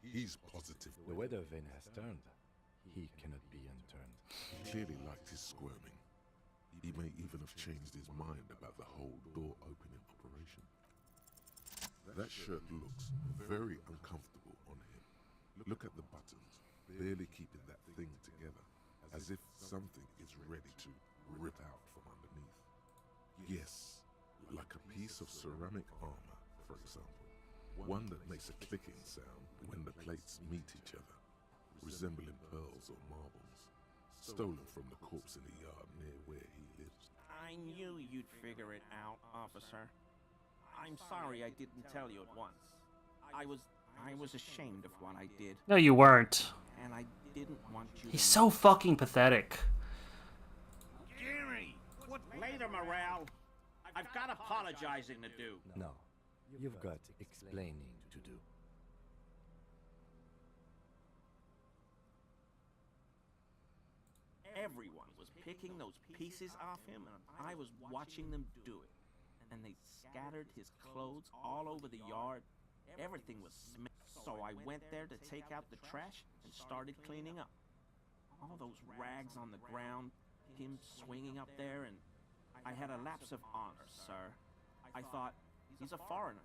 He's positive. The weather vane has turned. He cannot be unturned. He clearly liked his squirming. He may even have changed his mind about the whole door opening operation. That shirt looks very uncomfortable on him. Look at the buttons, barely keeping that thing together, as if something is ready to rip out from underneath. Yes, like a piece of ceramic armor, for example. One that makes a clicking sound when the plates meet each other, resembling pearls or marbles, stolen from the corpse in the yard near where he lives. I knew you'd figure it out, officer. I'm sorry I didn't tell you at once. I was ashamed of what I did. No, you weren't. And I didn't want you He's to... so fucking pathetic. Gary! What? Later, Morale. I've got apologizing to do. No. You've got explaining to do. Everyone was picking those pieces off him, and I was watching them do it. and they scattered his clothes all over the yard. Everything was so I went there to take out the trash and started cleaning up. All those rags on the ground, him swinging up there, and I had a lapse of honor, sir. I thought, he's a foreigner.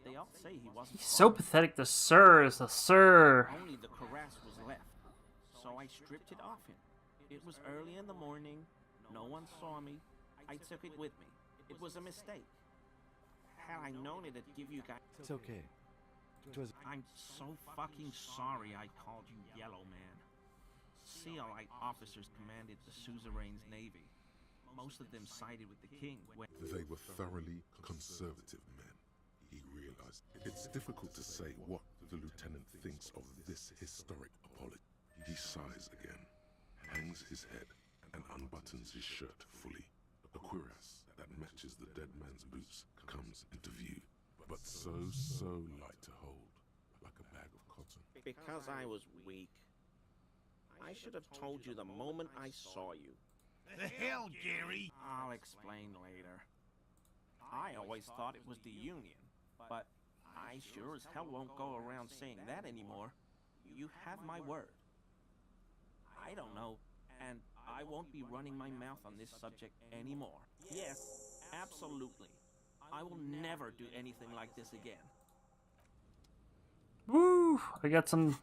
They all say he wasn't. He's so pathetic. The sir is the sir. Only the cuirass was left, so I stripped it off him. It was early in the morning. No one saw me. I took it with me. It was a mistake. Had I known it'd give you guys... It's okay. It was... I'm so fucking sorry I called you Yellow Man. CLI officers commanded the suzerain's navy. Most of them sided with the king when... They were thoroughly conservative men, he realized. It's difficult to say what the lieutenant thinks of this historic apology. He sighs again, hangs his head, and unbuttons his shirt fully. A cuirass that matches the dead man's boots comes into view, but so light to hold, like a bag of cotton. Because I was weak. I should have told you the moment I saw you. The hell, Gary? I'll explain later. I always thought it was the Union, but I sure as hell won't go around saying that anymore. You have my word. I don't know, and I won't be running my mouth on this subject anymore. Yes, absolutely. I will never do anything like this again. Woo! I got some...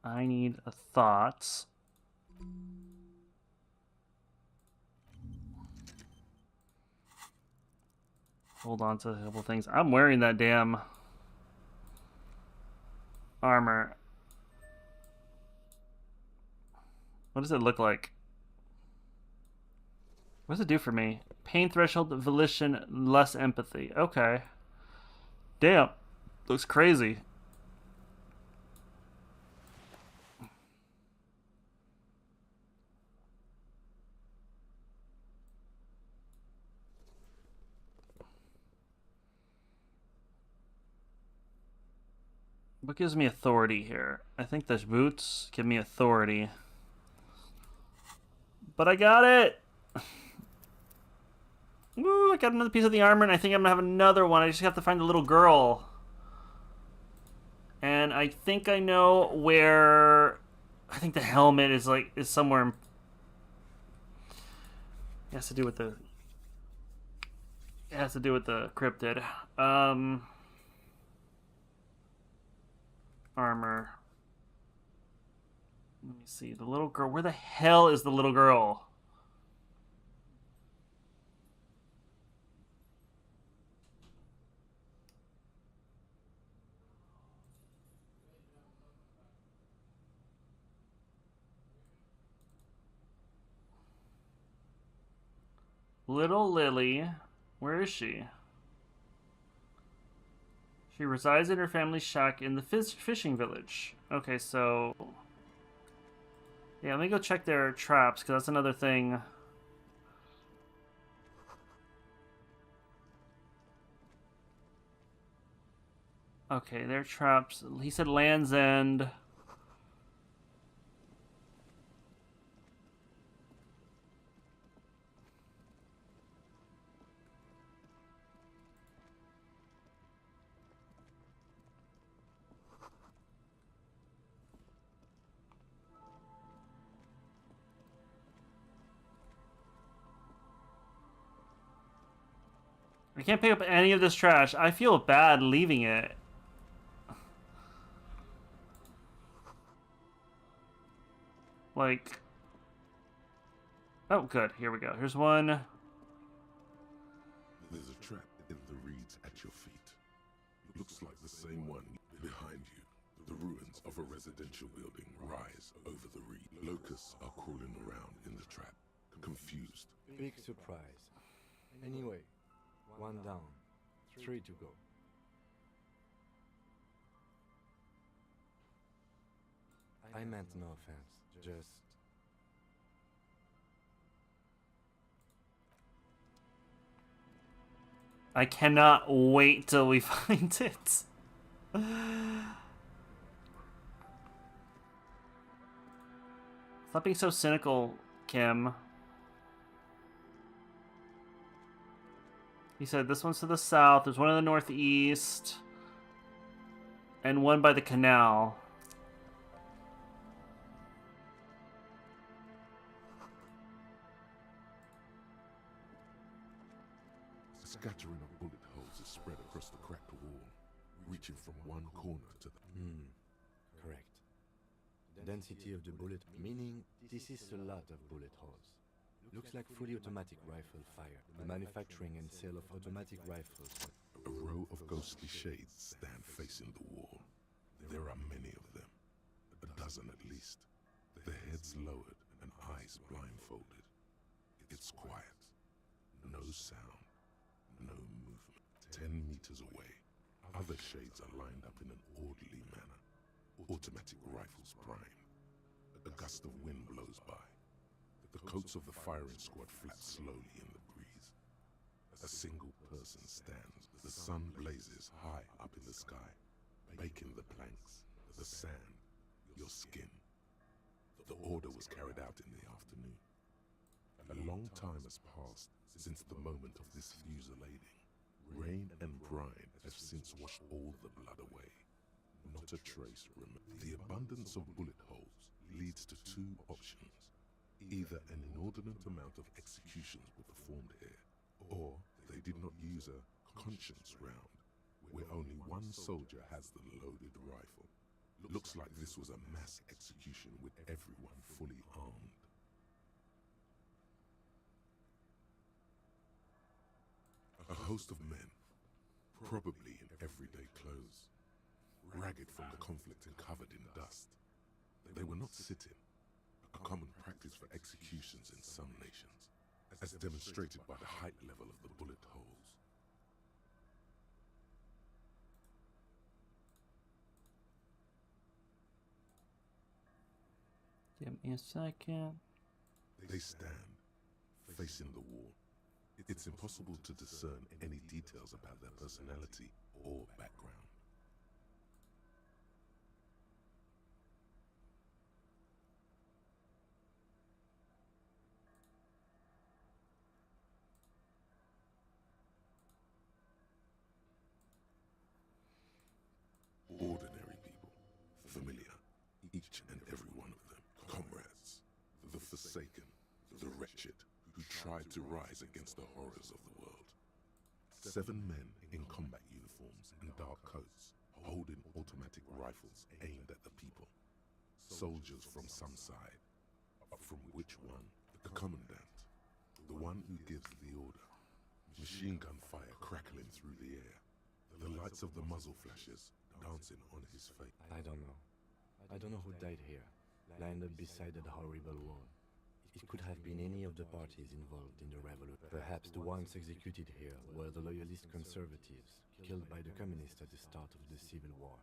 I need thoughts. Hold on to a couple things. I'm wearing that damn armor. What does it look like? What does it do for me? Pain threshold, volition, less empathy. Okay. Damn. Looks crazy. What gives me authority here? I think those boots give me authority. But I got it! Woo, I got another piece of the armor, and I think I'm gonna have another one. I just have to find the little girl. And I think I know where... I think the helmet is somewhere in... It has to do with the... It has to do with the cryptid. Armor. Let me see. The little girl. Where the hell is the little girl? Little Lily. Where is she? She resides in her family's shack in the fishing village. Okay, so... Yeah, let me go check their traps, because that's another thing. Okay, their traps. He said Land's End. I can't pick up any of this trash. I feel bad leaving it. Like... Oh, good. Here we go. Here's one. There's a trap in the reeds at your feet. Looks like the same one behind you. The ruins of a residential building rise over the reed. Locusts are crawling around in the trap, confused. Big surprise. Anyway, one down, 3 to go. I meant no offense, just... I cannot wait till we find it. Stop being so cynical, Kim. He said this one's to the south. There's one in the northeast. And one by the canal. A scattering of bullet holes is spread across the cracked wall, reaching from one corner to the... Correct. Density of the bullet, meaning this is a lot of bullet holes. Looks like fully automatic rifle fire. The manufacturing and sale of automatic rifles. A row of ghostly shades stand facing the wall. There are many of them, a dozen at least, their heads lowered and eyes blindfolded. It's quiet, no sound, no movement. 10 meters away, other shades are lined up in an orderly manner, automatic rifles primed. A gust of wind blows by. The coats of the firing squad flap slowly in the breeze. A single person stands. The sun blazes high up in the sky, baking the planks, the sand, your skin. The order was carried out in the afternoon. A long time has passed since the moment of this fusillading. Rain and brine have since washed all the blood away. Not a trace remains. The abundance of bullet holes leads to two options. Either an inordinate amount of executions were performed here, or they did not use a conscience round, where only one soldier has the loaded rifle. Looks like this was a mass execution with everyone fully armed. A host of men, probably in everyday clothes, ragged from the conflict and covered in dust. They were not sitting, a common practice for executions in some nations, as demonstrated by the height level of the bullet holes. Give me a second. They stand, facing the wall. It's impossible to discern any details about their personality or background. Ordinary people, familiar, each and every one of them, comrades, the forsaken, the wretched, who tried to rise against the horrors of the world. 7 men in combat uniforms and dark coats, holding automatic rifles aimed at the people. Soldiers from some side. From which one? The commandant, the one who gives the order. Machine gun fire crackling through the air. The lights of the muzzle flashes dancing on his face. I don't know. I don't know who died here, lined up beside that horrible wall. It could have been any of the parties involved in the revolution. Perhaps the ones executed here were the loyalist conservatives, killed by the communists at the start of the Civil War.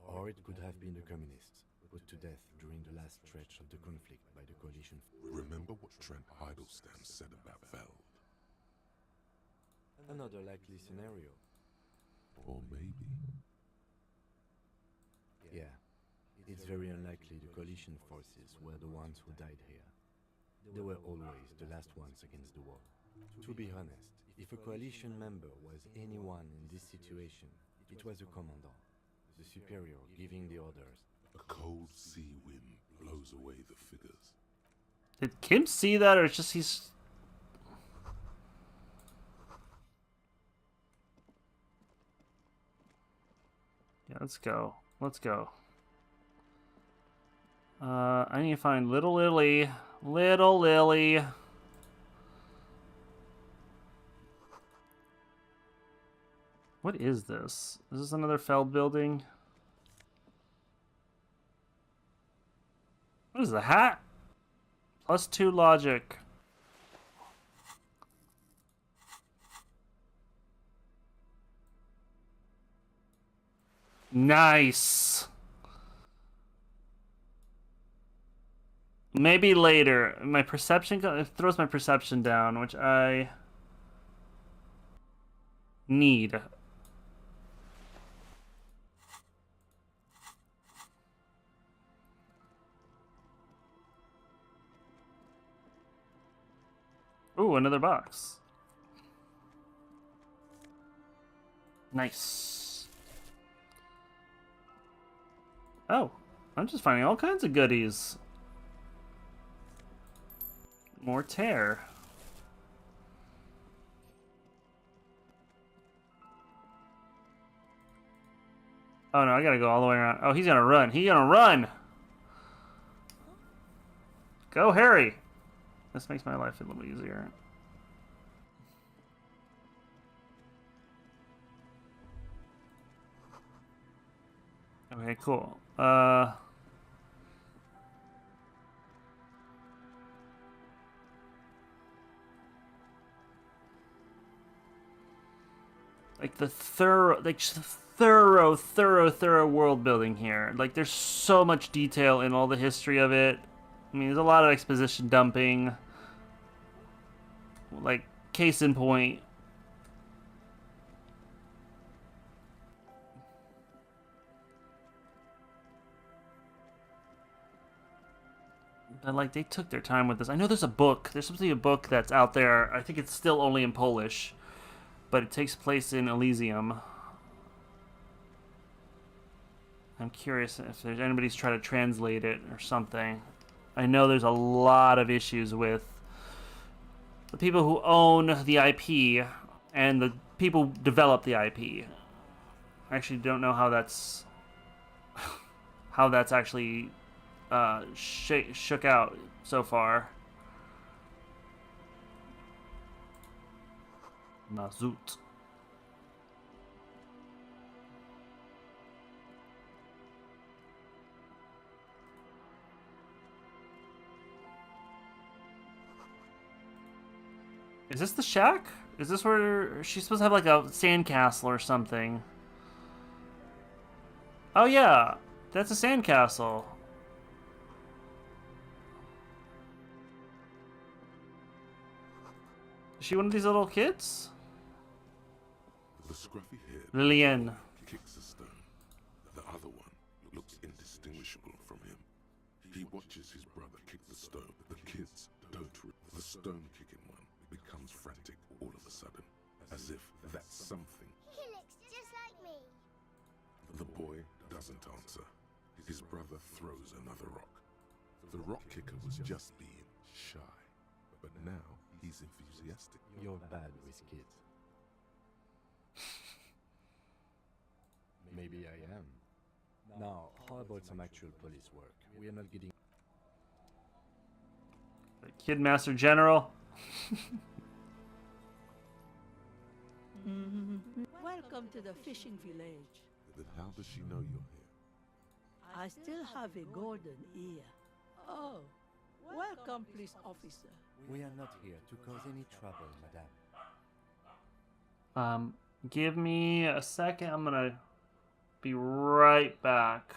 Or it could have been the communists, put to death during the last stretch of the conflict by the coalition. Remember what Trent Heidelstein said about Veld? Another likely scenario. Or maybe... Yeah, it's very unlikely the coalition forces were the ones who died here. They were always the last ones against the wall. To be honest, if a coalition member was anyone in this situation, it was a commandant, the superior giving the orders. A cold sea wind blows away the figures. Did Kim see that, or it's just he's... Yeah, let's go. Let's go. I need to find Little Lily. Little Lily. What is this? Is this another Feld building? What is the hat? +2 logic. Nice. Maybe later. My perception it throws my perception down, which I need. Ooh, another box. Nice. Oh, I'm just finding all kinds of goodies. More tear. Oh no, I gotta go all the way around. Oh, he's gonna run. He's gonna run! Go, Harry! This makes my life a little easier. Okay, cool. Like the thorough world building here. Like there's so much detail in all the history of it. I mean, there's a lot of exposition dumping. Like, case in point. But like, they took their time with this. I know there's a book. There's supposed to be a book that's out there. I think it's still only in Polish, but it takes place in Elysium. I'm curious if there's anybody's trying to translate it or something. I know there's a lot of issues with the people who own the IP and the people who develop the IP. I actually don't know how that's actually shook out so far. Nazut. Is this the shack? Is this where she's supposed to have like a sandcastle or something? Oh yeah, that's a sandcastle. Is she one of these little kids? The scruffy head Lillian. kicks a stone. The other one looks indistinguishable from him. He watches his brother kick the stone. The kids don't. The stone kicking one becomes frantic all of a sudden, as if that's something. He looks just like me. The boy doesn't answer. His brother throws another rock. The rock kicker was just being shy, but now he's enthusiastic. You're bad with kids. Maybe I am. Now, how about some actual police work? We are not getting... Kid Master General. Welcome to the fishing village. Then how does she know you're here? I still have a golden ear. Oh, welcome, police officer. We are not here to cause any trouble, madame. Give me a second. I'm gonna be right back.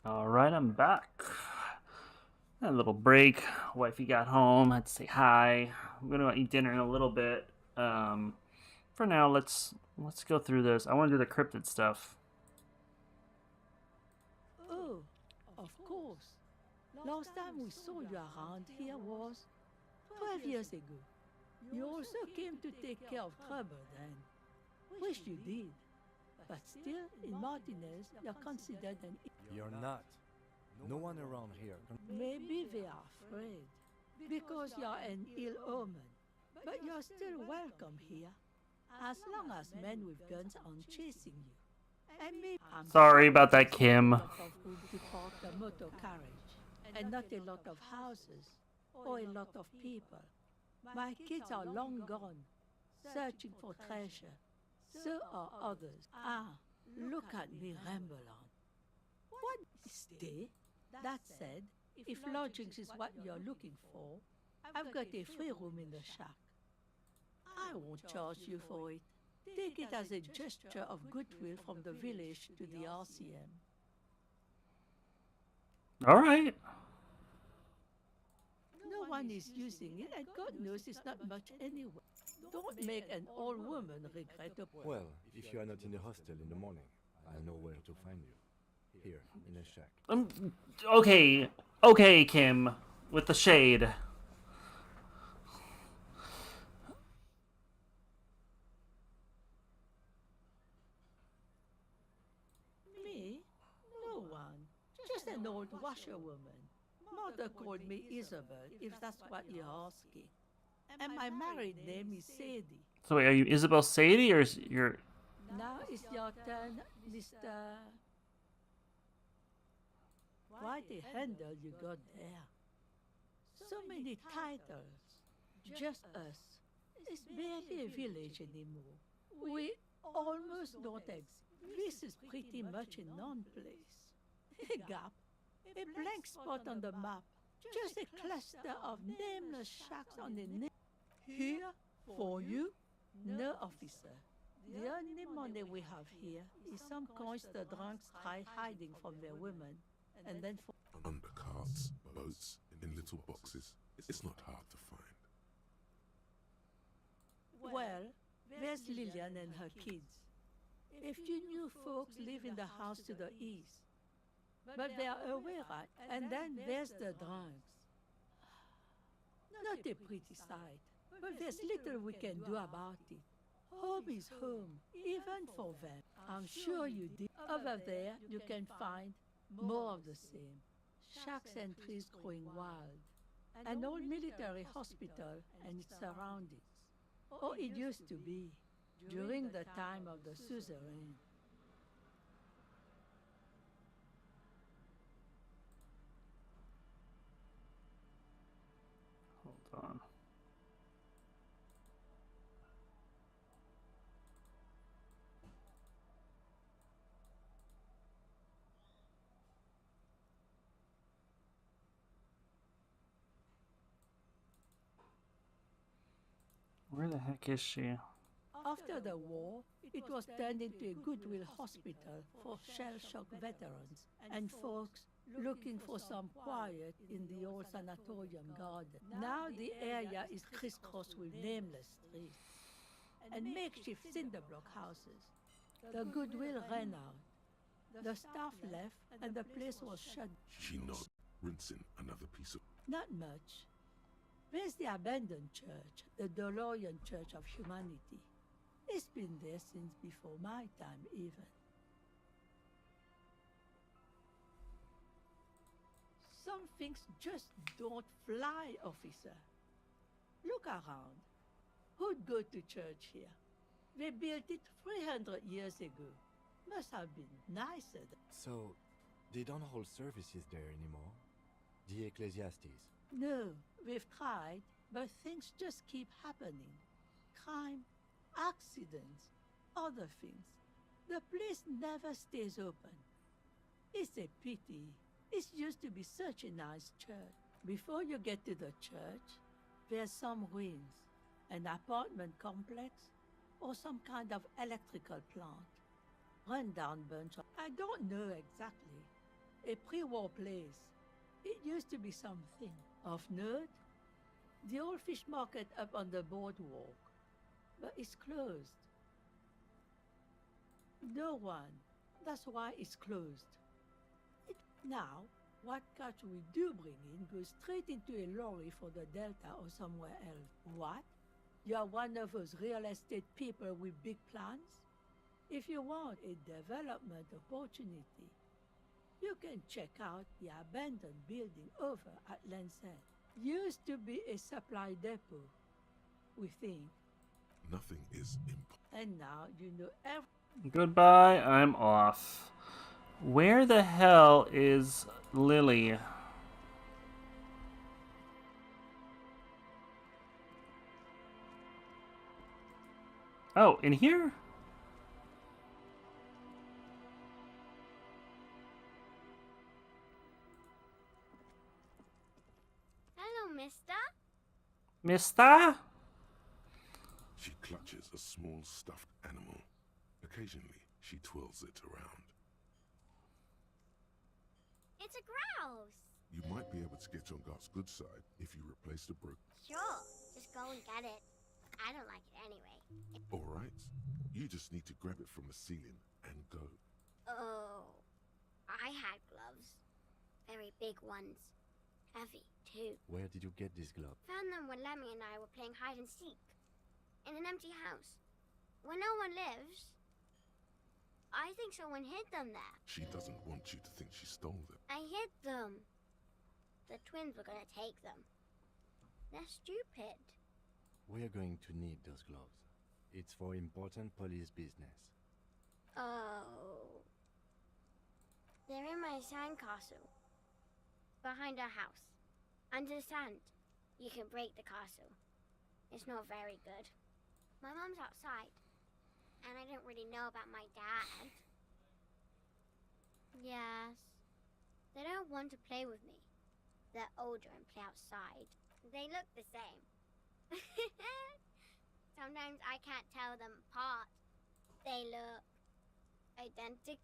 Alright, I'm back. Had a little break. Wifey got home. Had to say hi. I'm gonna eat dinner in a little bit. For now, let's go through this. I want to do the cryptid stuff. Oh, of course. Last time we saw you around here was 12 years ago. You also came to take care of Trevor then. Wish you did. But still, in Martinez, you're considered an... You're not. No one around here can... Maybe they are afraid. Because you're an ill omen. But you're still welcome here. As long as men with guns aren't chasing you. And maybe Sorry about that, Kim. of room to park the motor carriage. And not a lot of houses. Or a lot of people. My kids are long gone. Searching for treasure. So are others. Look at me ramble on. What? Stay? That said, if lodgings is what you're looking for, I've got a free room in the shack. I won't charge you for it. Take it as a gesture of goodwill from the village to the RCM. Alright. No one is using it, and God knows it's not much anyway. Don't make an old woman regret a... Well, if you are not in the hostel in the morning, I'll know where to find you. Here, in a shack. Okay. Okay, Kim. With the shade. Me? No one. Just an old washerwoman. Mother called me Isabel, if that's what you're asking. And my married name is Sadie. So wait, are you Isabel Sadie or is your... Now it's your turn, Mr... Quite a handle you got there. So many titles. Just us. It's barely a village anymore. We almost don't exist. This is pretty much a non-place. A gap. A blank spot on the map. Just a cluster of nameless shacks on the Here, for you, no officer. The only money we have here is some coins the drunks try hiding from their women, and then for... Under carts, boats, in little boxes. It's not hard to find. Well, there's Lillian and her kids. A few new folks live in the house to the east. But they are away, right? And then there's the drunks. Not a pretty sight, but there's little we can do about it. Home is home, even for them. I'm sure you did. Over there, you can find more of the same. Shacks and trees growing wild. An old military hospital and its surroundings. Or it used to be, during the time of the suzerain. Hold on. Where the heck is she? After the war, it was turned into a goodwill hospital for shell-shock veterans and folks looking for some quiet in the old sanatorium garden. Now the area is crisscrossed with nameless streets and makeshift cinder block houses. The goodwill ran out. The staff left and the place was shut. She nodded, rinsing another piece of... Not much. There's the abandoned church, the DeLorean Church of Humanity. It's been there since before my time, even. Some things just don't fly, officer. Look around. Who'd go to church here? They built it 300 years ago. Must have been nicer. So, they don't hold services there anymore? The Ecclesiastes? No, we've tried, but things just keep happening. Crime, accidents, other things. The place never stays open. It's a pity. It used to be such a nice church. Before you get to the church, there's some ruins, an apartment complex, or some kind of electrical plant. Run-down bunch of... I don't know exactly. a pre-war place. It used to be something of note. The old fish market up on the boardwalk, but it's closed. No one. That's why it's closed. Now, what catch we do bring in goes straight into a lorry for the Delta or somewhere else. What? You're one of those real estate people with big plans? If you want a development opportunity, you can check out the abandoned building over at Land's End. Used to be a supply depot, we think. Nothing is impossible. And now you know Goodbye, I'm off. Where the hell is Lily? Oh, in here? Hello, mister. Mister? She clutches a small stuffed animal. Occasionally, she twirls it around. It's a grouse. You might be able to get on Gart's good side if you replace the brook. Sure, just go and get it. I don't like it anyway. All right. You just need to grab it from the ceiling and go. Oh, I had gloves. Very big ones. Heavy, too. Where did you get this glove? Found them when Lemmy and I were playing hide and seek. In an empty house. Where no one lives. I think someone hid them there. She doesn't want you to think she stole them. I hid them. The twins were gonna take them. They're stupid. We're going to need those gloves. It's for important police business. Oh. They're in my sandcastle. Behind our house. Under the sand. You can break the castle. It's not very good. My mom's outside. And I don't really know about my dad. Yes. They don't want to play with me. They're older and play outside. They look the same. Sometimes I can't tell them apart. They look identical.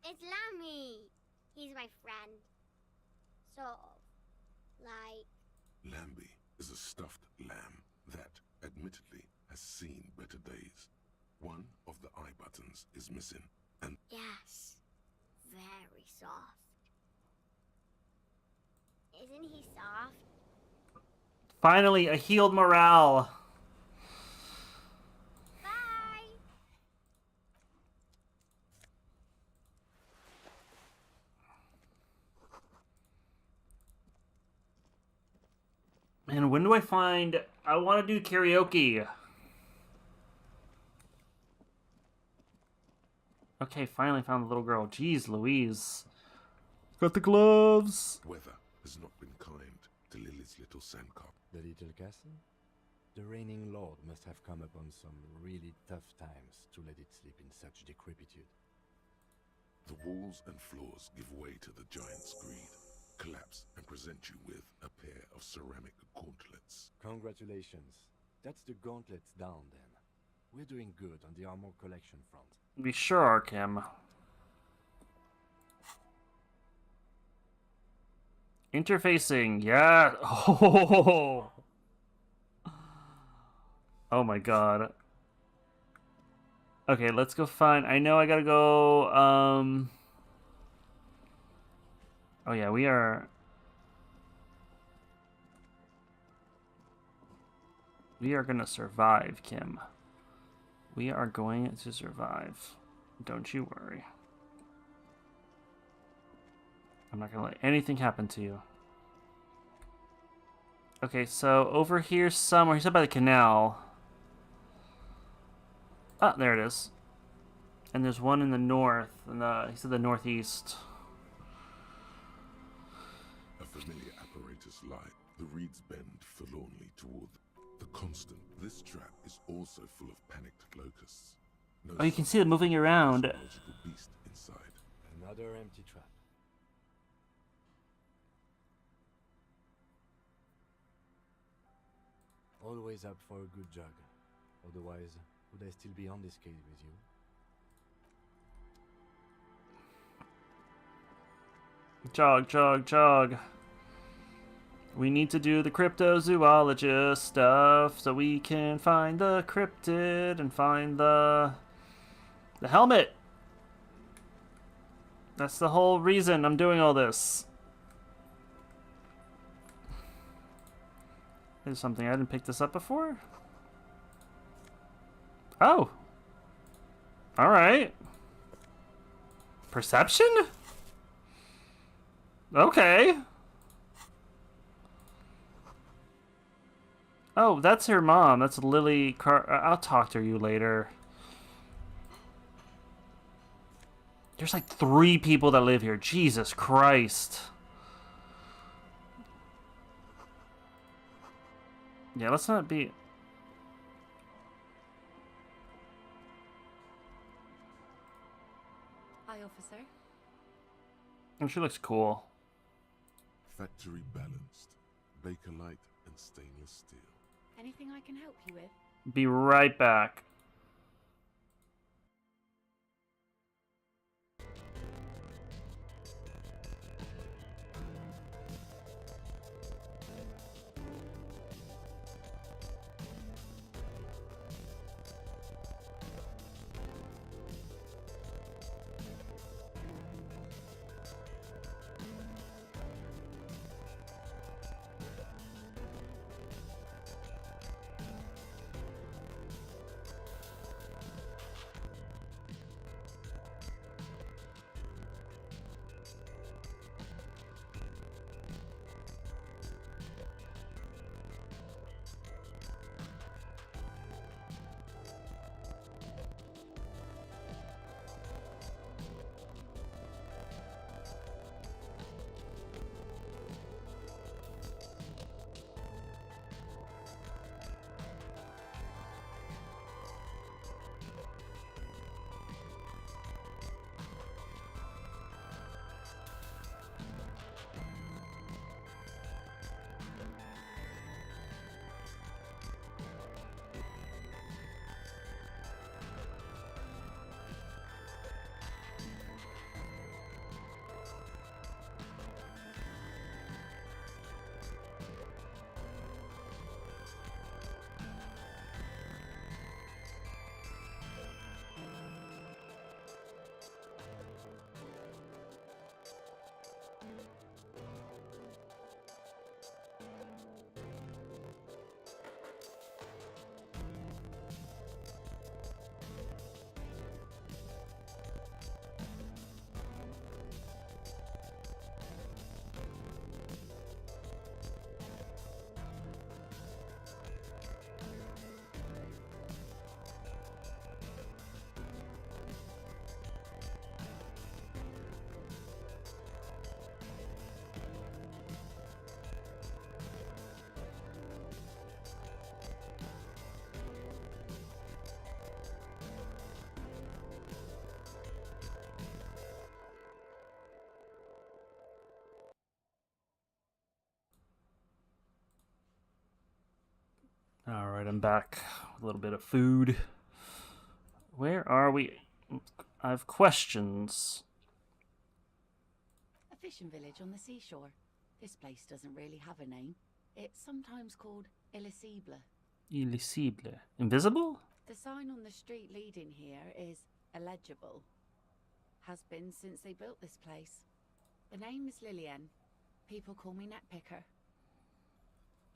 It's Lammy. He's my friend. Sort of. Like... Lambie is a stuffed lamb that, admittedly, has seen better days. One of the eye buttons is missing, and... Yes. Very soft. Isn't he soft? Finally, a healed morale. Bye! And when do I find... I want to do karaoke. Okay, finally found the little girl. Jeez Louise. Got the gloves. Weather has not been kind to Lily's little sandcastle. The little castle? The reigning lord must have come upon some really tough times to let it sleep in such decrepitude. The walls and floors give way to the giant's greed, collapse and present you with a pair of ceramic gauntlets. Congratulations. That's the gauntlets down then. We're doing good on the armor collection front. We sure are, Kim. Interfacing, yeah. Oh, oh my god. Okay, let's go find. I know I gotta go. Oh yeah, we are. We are gonna survive, Kim. We are going to survive. Don't you worry. I'm not gonna let anything happen to you. Okay, so over here somewhere, he's up by the canal. Ah, there it is. And there's one in the north, and he said the northeast. A familiar apparatus light. The reeds bend forlornly toward the constant. This trap is also full of panicked locusts. No Oh, you can see them moving around. magical beast inside. Another empty trap. Always up for a good jog. Otherwise, would I still be on this case with you? Jog, jog, jog. We need to do the cryptozoologist stuff so we can find the cryptid and find the helmet. That's the whole reason I'm doing all this. There's something I didn't pick this up before. Oh. All right. Perception? Okay. Oh, that's her mom. That's Lily I'll talk to you later. There's like 3 people that live here. Jesus Christ. Yeah, let's not be... Hi, officer. And she looks cool. Factory balanced. Bakelite and stainless steel. Anything I can help you with? Be right back. Alright, I'm back. A little bit of food. Where are we? I have questions. A fishing village on the seashore. This place doesn't really have a name. It's sometimes called Elysium. Elysible. Invisible? The sign on the street leading here is illegible. Has been since they built this place. The name is Lillian. People call me Netpicker.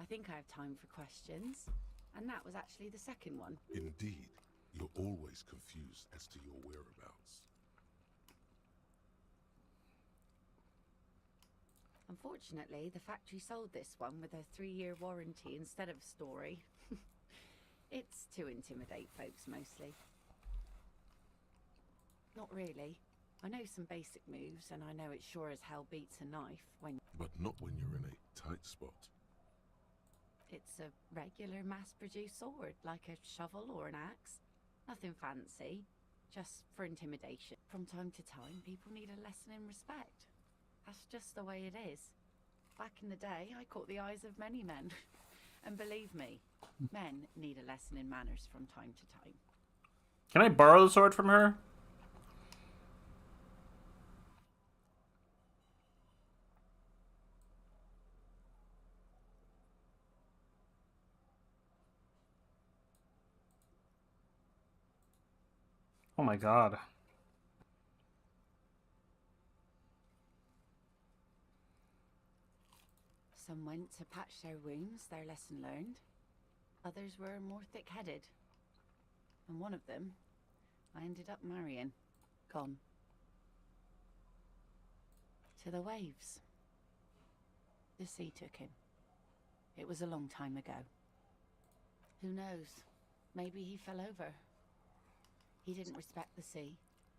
I think I have time for questions. And that was actually the second one. Indeed, you're always confused as to your whereabouts. Unfortunately, the factory sold this one with a 3-year warranty instead of a story. It's to intimidate folks mostly. Not really. I know some basic moves, and I know it sure as hell beats a knife when... But not when you're in a tight spot. It's a regular mass-produced sword, like a shovel or an axe. Nothing fancy, just for intimidation. From time to time, people need a lesson in respect. That's just the way it is. Back in the day, I caught the eyes of many men. And believe me, men need a lesson in manners from time to time. Can I borrow the sword from her? Oh my god. Some went to patch their wounds, their lesson learned. Others were more thick-headed. And one of them, I ended up marrying. Gone. To the waves. The sea took him. It was a long time ago. Who knows? Maybe he fell over. He didn't respect the sea.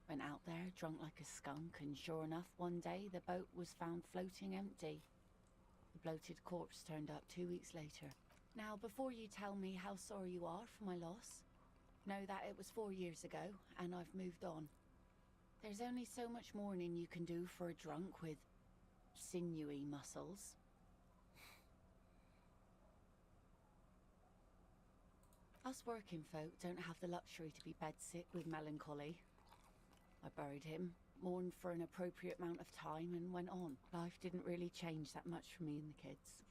Went out there, drunk like a skunk, and sure enough, one day the boat was found floating empty. The bloated corpse turned up 2 weeks later. Now, before you tell me how sorry you are for my loss, know that it was 4 years ago, and I've moved on. There's only so much mourning you can do for a drunk with sinewy muscles. Us working folk don't have the luxury to be bedsick with melancholy. I buried him, mourned for an appropriate amount of time, and went on. Life didn't really change that much for me and the kids.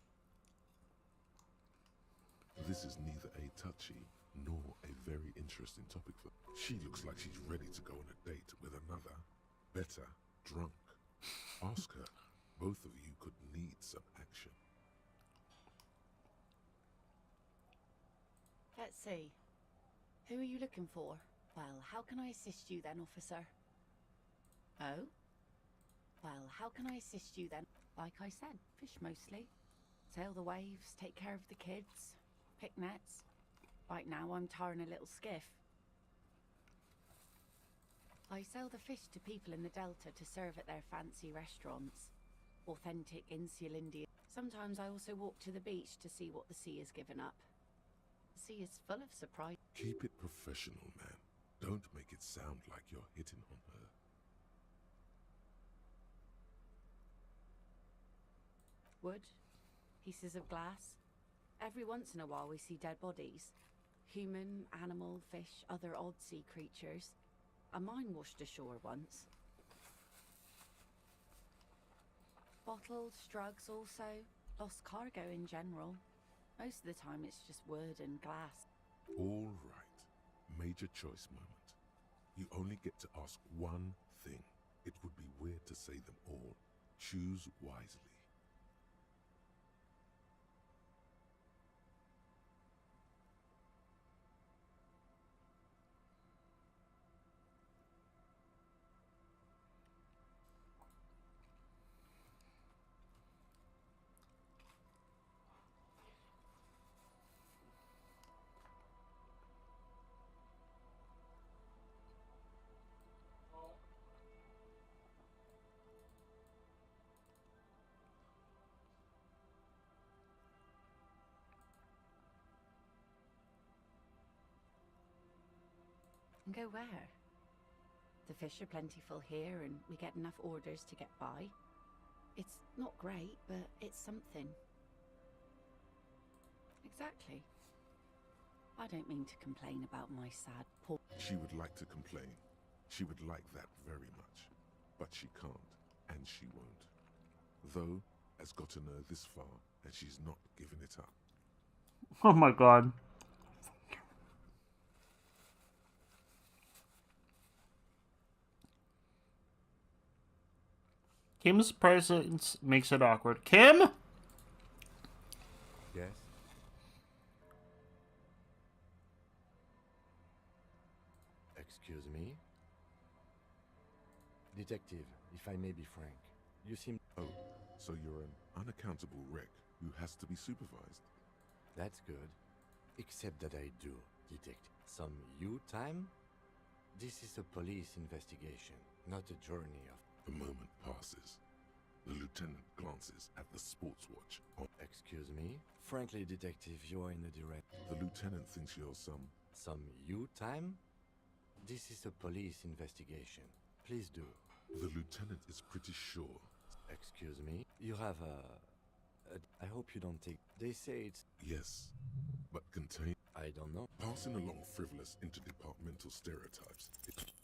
This is neither a touchy nor a very interesting topic for. She looks like she's ready to go on a date with another, better drunk. Ask her. Both of you could need some action. Let's see. Who are you looking for? Well, how can I assist you then, officer? Oh? Well, how can I assist you then? Like I said, fish mostly. Sail the waves, take care of the kids, pick nets. Right now I'm tarring a little skiff. I sell the fish to people in the Delta to serve at their fancy restaurants. Authentic insular Indian. Sometimes I also walk to the beach to see what the sea has given up. The sea is full of surprise. Keep it professional, man. Don't make it sound like you're hitting on her. Wood, pieces of glass. Every once in a while we see dead bodies. Human, animal, fish, other odd sea creatures. A mine washed ashore once. Bottles, drugs also. Lost cargo in general. Most of the time it's just wood and glass. All right. Major choice moment. You only get to ask one thing. It would be weird to say them all. Choose wisely. And go where? The fish are plentiful here and we get enough orders to get by. It's not great, but it's something. Exactly. I don't mean to complain about my sad poor... She would like to complain. She would like that very much. But she can't, and she won't. Though, has gotten her this far, and she's not giving it up. Oh my god. Kim's presence makes it awkward. Kim? Yes? Excuse me? Detective, if I may be frank, you seem... Oh, so you're an unaccountable wreck who has to be supervised. That's good. Except that I do, detective. Some you time? This is a police investigation, not a journey of... The moment passes. The lieutenant glances at the sports watch on... Excuse me? Frankly, detective, you're in a direct... The lieutenant thinks you're some... Some you time? This is a police investigation. Please do. The lieutenant is pretty sure. Excuse me? You have I hope you don't take... They say it's... Yes, but contain... I don't know. Passing along frivolous interdepartmental stereotypes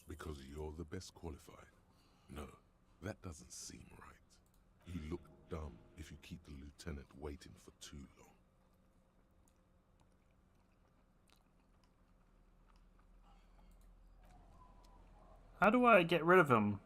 because you're the best qualified. No, that doesn't seem right. You look dumb if you keep the lieutenant waiting for too long. How do I get rid of him?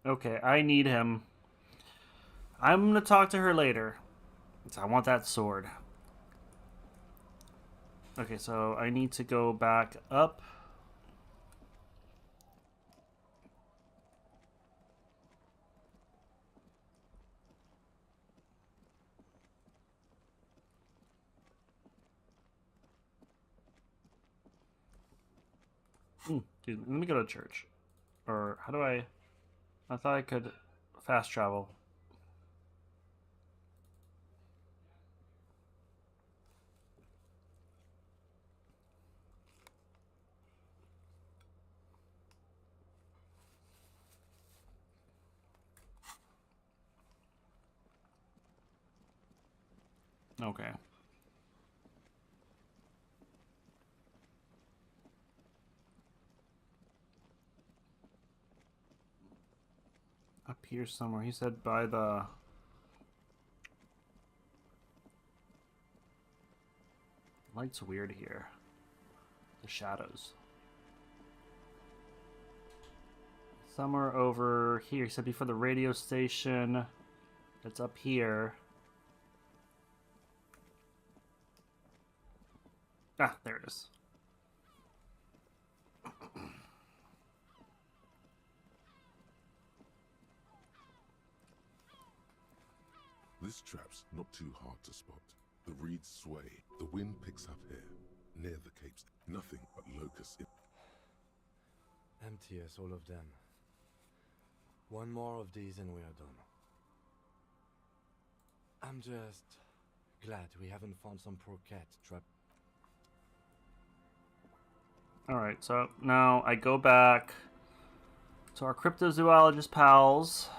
Okay, I need him. I'm gonna talk to her later. I want that sword. Okay, so I need to go back up. Dude, let me go to church. Or how do I thought I could fast travel. Okay. Up here somewhere. He said by the... Light's weird here. The shadows. Somewhere over here. He said before the radio station. It's up here. Ah, there it is. This trap's not too hard to spot. The reeds sway. The wind picks up here. Near the capes, nothing but locusts. Empty as all of them. One more of these and we are done. I'm just glad we haven't found some poor cat trapped. Alright, so now I go back to our cryptozoologist pals.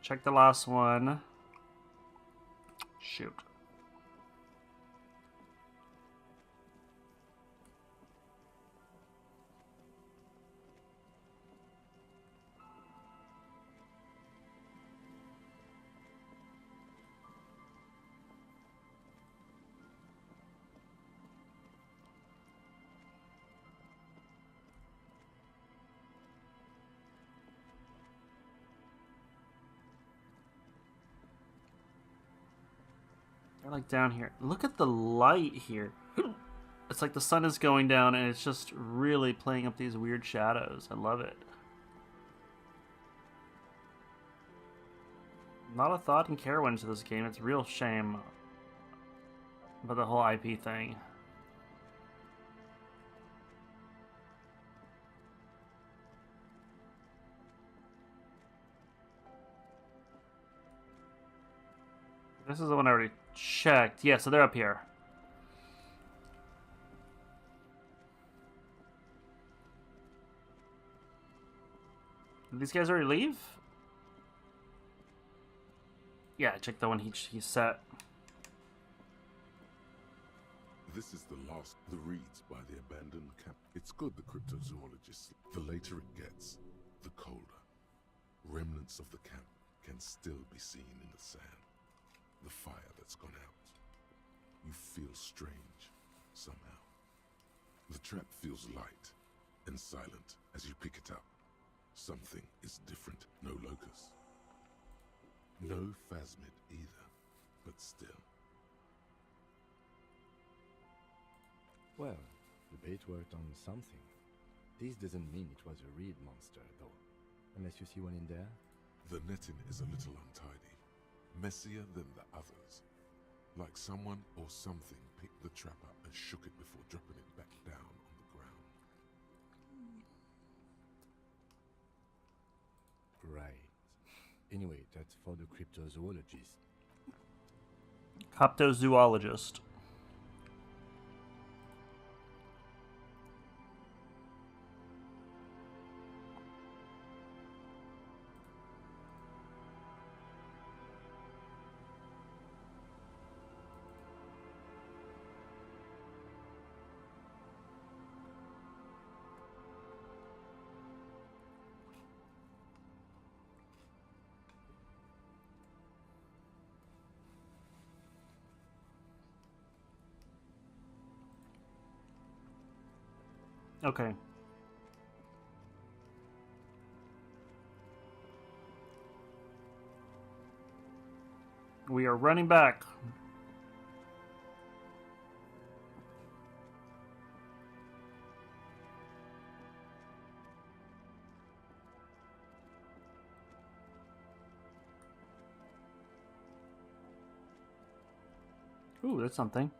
Check the last one. Shoot. They're like down here. Look at the light here. It's like the sun is going down and it's just really playing up these weird shadows. I love it. Not a thought and care went into this game. It's a real shame about the whole IP thing. This is the one I already checked. Yeah, so they're up here. Did these guys already leave? Yeah, check the one he set. This is the last. The reeds by the abandoned camp. It's good the cryptozoologists. The later it gets, the colder. Remnants of the camp can still be seen in the sand. The fire that's gone out. You feel strange, somehow. The trap feels light and silent as you pick it up. Something is different. No locust. No phasmid either, but still. Well, the bait worked on something. This doesn't mean it was a reed monster, though. Unless you see one in there. The netting is a little untidy, messier than the others. Like someone or something picked the trap up and shook it before dropping it back down on the ground. Right. Anyway, that's for the cryptozoologist. Cryptozoologist. Okay. We are running back. Ooh, that's something.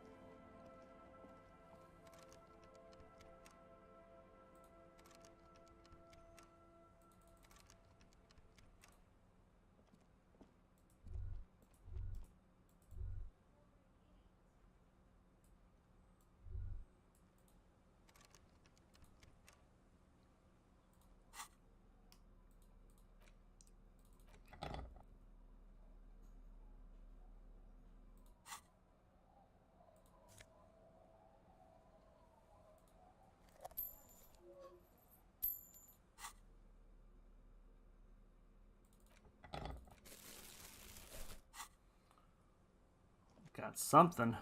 Got something.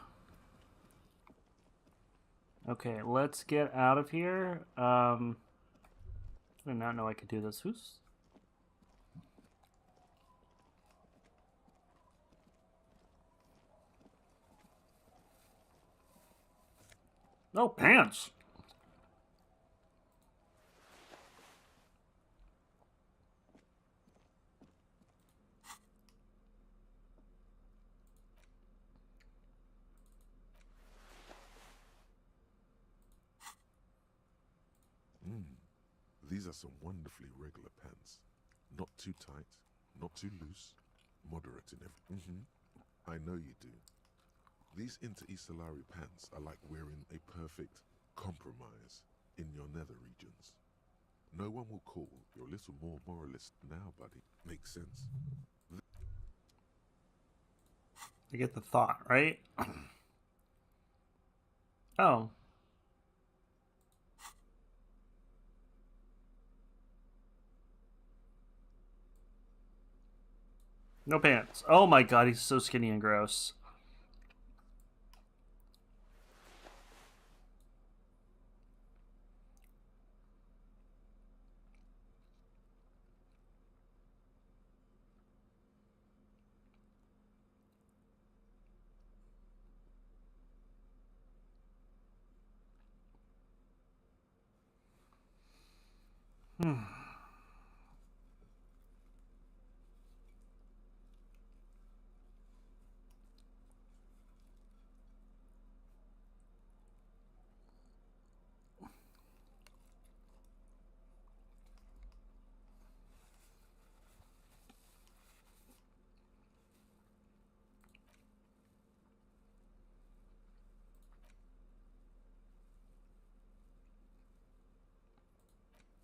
Okay, let's get out of here. I did not know I could do this. Who's... No pants. These are some wonderfully regular pants. Not too tight, not too loose, moderate in every... I know you do. These inter-Isolari pants are like wearing a perfect compromise in your nether regions. No one will call you're a little more moralist now, buddy. Makes sense. I get the thought, right? Oh. No pants. Oh my god, he's so skinny and gross.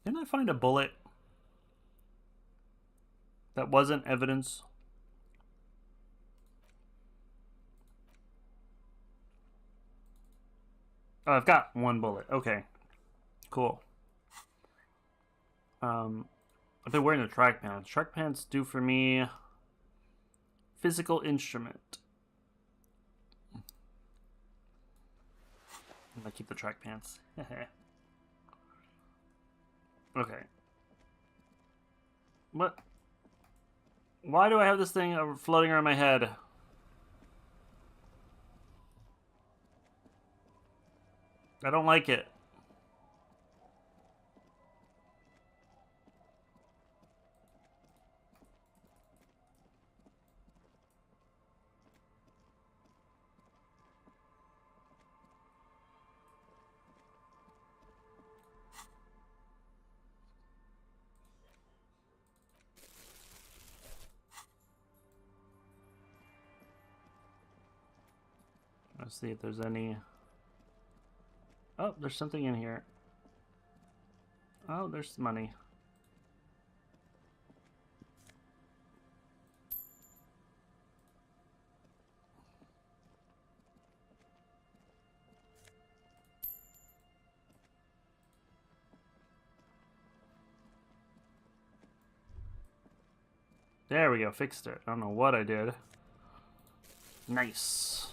Didn't I find a bullet that wasn't evidence? Oh, I've got one bullet. Okay. Cool. I've been wearing the track pants. Track pants do for me physical instrument. I'm gonna keep the track pants. Okay. What? Why do I have this thing floating around my head? I don't like it. Let's see if there's any. Oh, there's something in here. Oh, there's money. There we go, fixed it. I don't know what I did. Nice.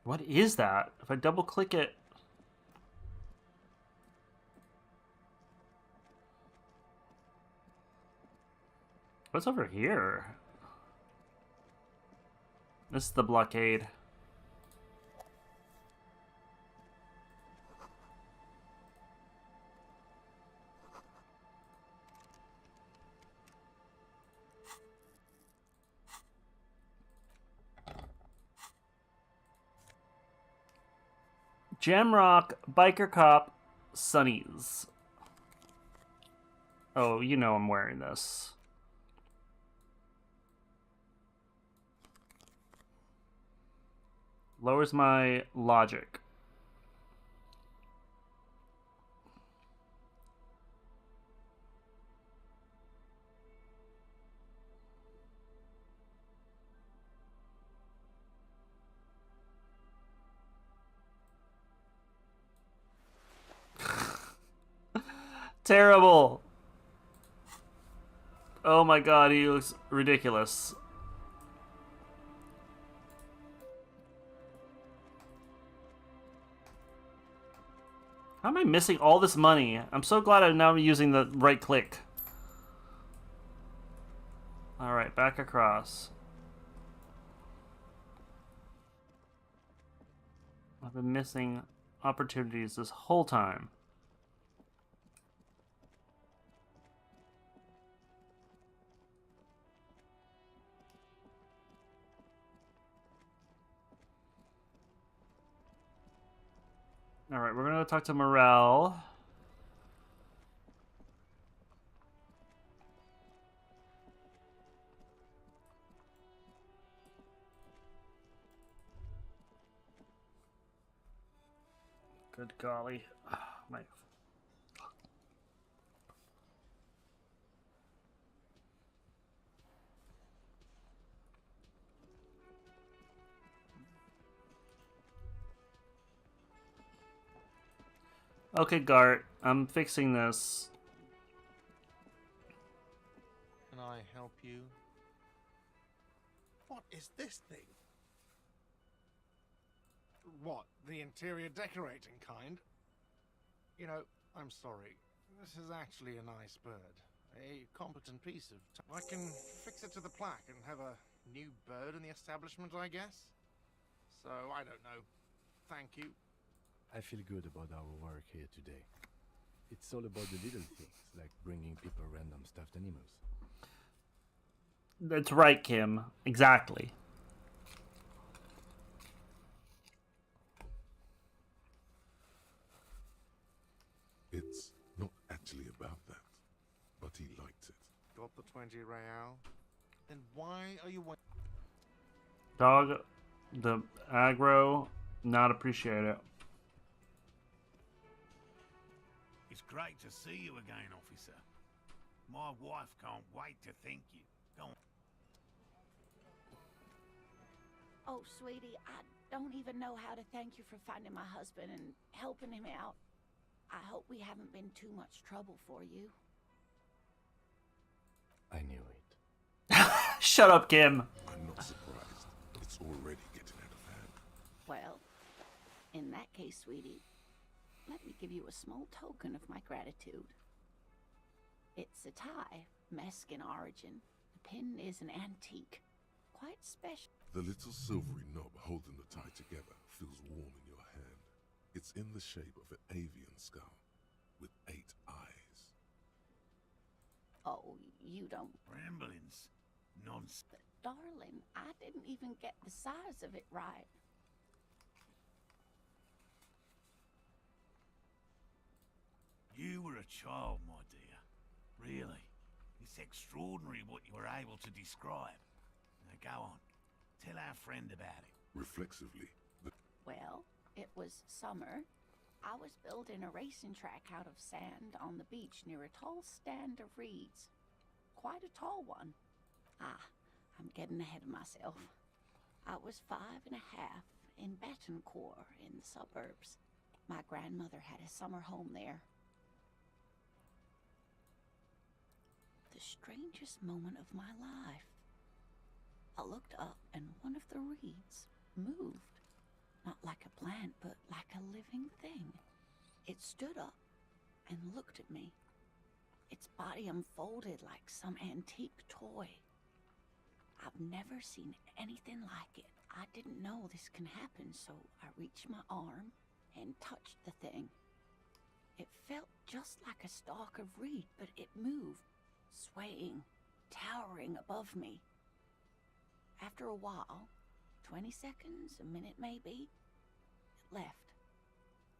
What is that? If I double click it. What's over here? This is the blockade. Jamrock, Biker Cop, Sunnies. Oh, you know I'm wearing this. Lowers my logic. Terrible. Oh my god, he looks ridiculous. How am I missing all this money? I'm so glad I'm now using the right click. Alright, back across. I've been missing opportunities this whole time. Alright, we're gonna talk to Morel. Good golly. My... Okay, Gart, I'm fixing this. Can I help you? What is this thing? What, the interior decorating kind? You know, I'm sorry. This is actually a nice bird. A competent piece of... I can fix it to the plaque and have a new bird in the establishment, I guess? So, I don't know. Thank you. I feel good about our work here today. It's all about the little things, like bringing people random stuffed animals. That's right, Kim. Exactly. It's not actually about that, but he liked it. Got the 20 real? Then why are you... Dog, the aggro, not appreciate it. It's great to see you again, officer. My wife can't wait to thank you. Go on. Oh, sweetie, I don't even know how to thank you for finding my husband and helping him out. I hope we haven't been too much trouble for you. I knew it. Shut up, Kim. I'm not surprised. It's already getting out of hand. Well, in that case, sweetie, let me give you a small token of my gratitude. It's a tie, Mexican origin. The pin is an antique, quite special. The little silvery knob holding the tie together feels warm in your hand. It's in the shape of an avian skull with 8 eyes. Oh, you don't... Ramblings. Nonsense. But darling, I didn't even get the size of it right. you were a child, my dear. Really. It's extraordinary what you were able to describe. Now go on. Tell our friend about it. Reflexively, Well, it was summer. I was building a racing track out of sand on the beach near a tall stand of reeds. Quite a tall one. I'm getting ahead of myself. I was 5.5 in Betancourt in the suburbs. My grandmother had a summer home there. The strangest moment of my life. I looked up and one of the reeds moved. Not like a plant, but like a living thing. It stood up and looked at me. Its body unfolded like some antique toy. I've never seen anything like it. I didn't know this can happen, so I reached my arm and touched the thing. It felt just like a stalk of reed, but it moved, swaying, towering above me. After a while, 20 seconds, a minute maybe, it left,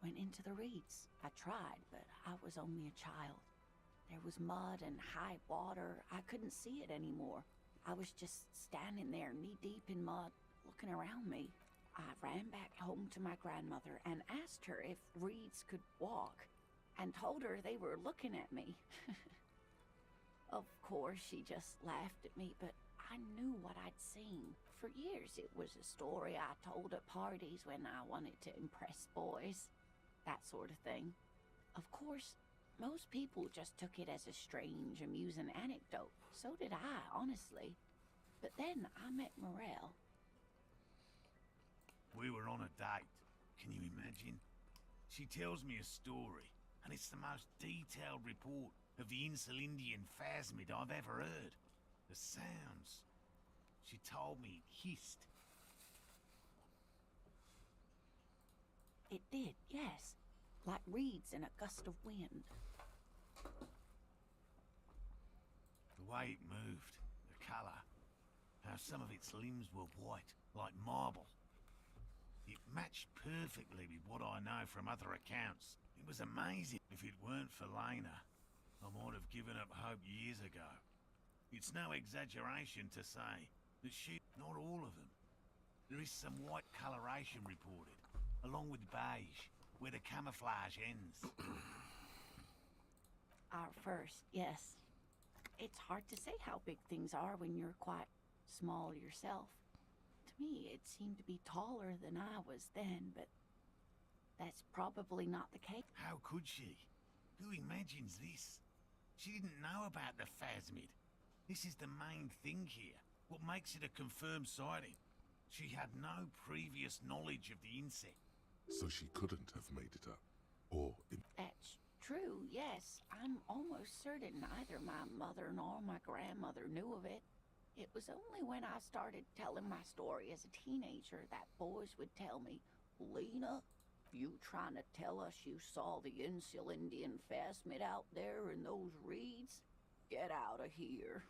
went into the reeds. I tried, but I was only a child. There was mud and high water. I couldn't see it anymore. I was just standing there, knee-deep in mud, looking around me. I ran back home to my grandmother and asked her if reeds could walk, and told her they were looking at me. Of course, she just laughed at me, but I knew what I'd seen. For years, it was a story I told at parties when I wanted to impress boys. That sort of thing. Of course, most people just took it as a strange, amusing anecdote. So did I, honestly. But then I met Morel. We were on a date. Can you imagine? She tells me a story, and it's the most detailed report of the Insulindian phasmid I've ever heard. The sounds. She told me it hissed. It did, yes. Like reeds in a gust of wind. The way it moved, the colour, how some of its limbs were white, like marble. It matched perfectly with what I know from other accounts. It was amazing. If it weren't for Lena, I might have given up hope years ago. It's no exaggeration to say that not all of them. There is some white coloration reported, along with beige, where the camouflage ends. Our first, yes. It's hard to say how big things are when you're quite small yourself. To me, it seemed to be taller than I was then, but that's probably not the case. How could she? Who imagines this? She didn't know about the phasmid. This is the main thing here. What makes it a confirmed sighting? She had no previous knowledge of the insect. so she couldn't have made it up. Or That's true, yes. I'm almost certain neither my mother nor my grandmother knew of it. It was only when I started telling my story as a teenager that boys would tell me, Lena, you trying to tell us you saw the Insulindian phasmid out there in those reeds? Get out of here.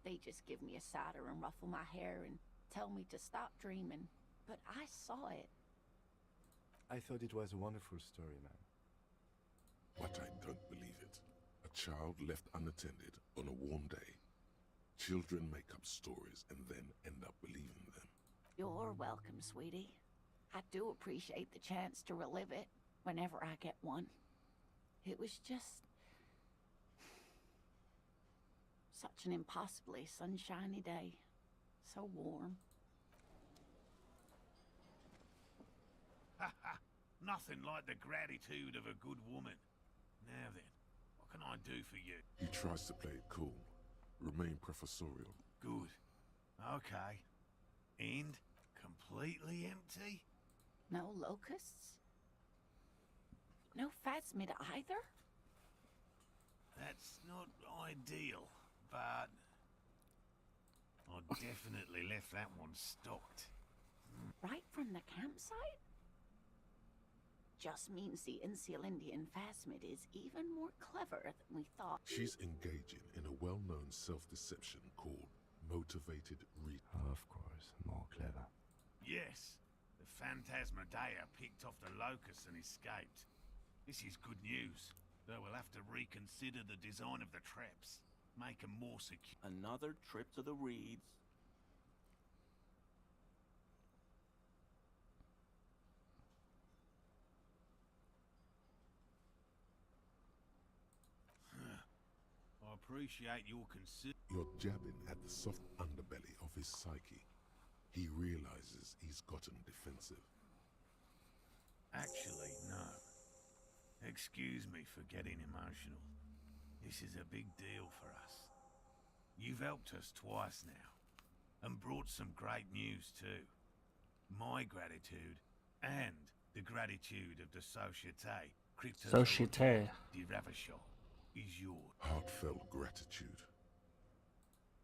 They just give me a cider and ruffle my hair and tell me to stop dreaming. But I saw it. I thought it was a wonderful story, ma'am. but I don't believe it. A child left unattended on a warm day. Children make up stories and then end up believing them. You're welcome, sweetie. I do appreciate the chance to relive it whenever I get one. It was just such an impossibly sunshiny day. So warm. Ha ha! Nothing like the gratitude of a good woman. Now then, what can I do for you? He tries to play it cool, remain professorial. Good. Okay. And completely empty? No locusts? No phasmid either? That's not ideal, but I definitely left that one stocked. Right from the campsite? Just means the Insulindian phasmid is even more clever than we thought. She's engaging in a well-known self-deception called motivated read. Of course, more clever. Yes, the Phantasmadeia picked off the locust and escaped. This is good news. Though we'll have to reconsider the design of the traps. Make them more secure. Another trip to the reeds. I appreciate your You're jabbing at the soft underbelly of his psyche. He realizes he's gotten defensive. Actually, no. Excuse me for getting emotional. This is a big deal for us. You've helped us twice now, and brought some great news too. My gratitude, and the gratitude of the Société Société de Ravachol, is yours. Heartfelt gratitude.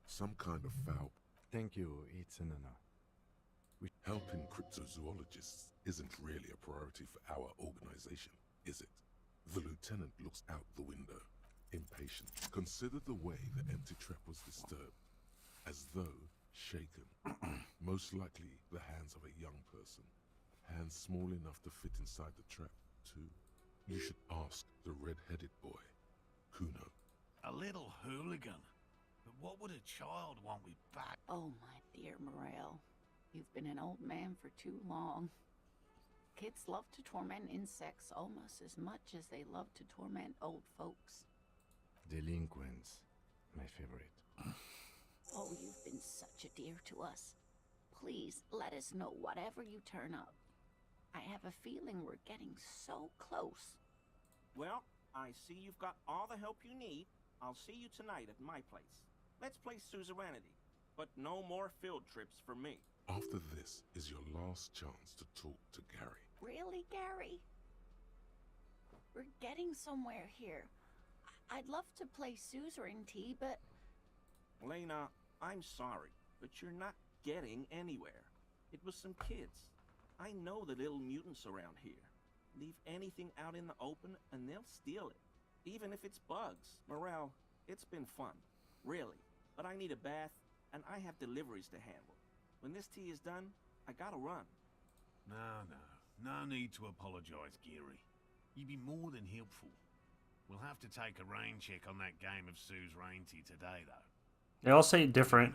Some kind of foul. Thank you, it's an honor. Helping cryptozoologists isn't really a priority for our organization, is it? The lieutenant looks out the window, impatient. Consider the way the empty trap was disturbed, as though shaken. Most likely the hands of a young person. Hands small enough to fit inside the trap, too. You should ask the red-headed boy, Kuno. A little hooligan. But what would a child want with back? Oh, my dear Morel. You've been an old man for too long. Kids love to torment insects almost as much as they love to torment old folks. Delinquents, my favorite. Oh, you've been such a dear to us. Please, let us know whatever you turn up. I have a feeling we're getting so close. Well, I see you've got all the help you need. I'll see you tonight at my place. Let's play suzerainty, but no more field trips for me. After this is your last chance to talk to Gary. Really, Gary? We're getting somewhere here. I'd love to play suzerainty, but... Lena, I'm sorry, but you're not getting anywhere. It was some kids. I know the little mutants around here. Leave anything out in the open and they'll steal it. Even if it's bugs. Morel, it's been fun. Really. But I need a bath, and I have deliveries to handle. When this tea is done, I gotta run. No need to apologize, Geary. You'd be more than helpful. We'll have to take a rain check on that game of suzerainty today, though. They all say it different.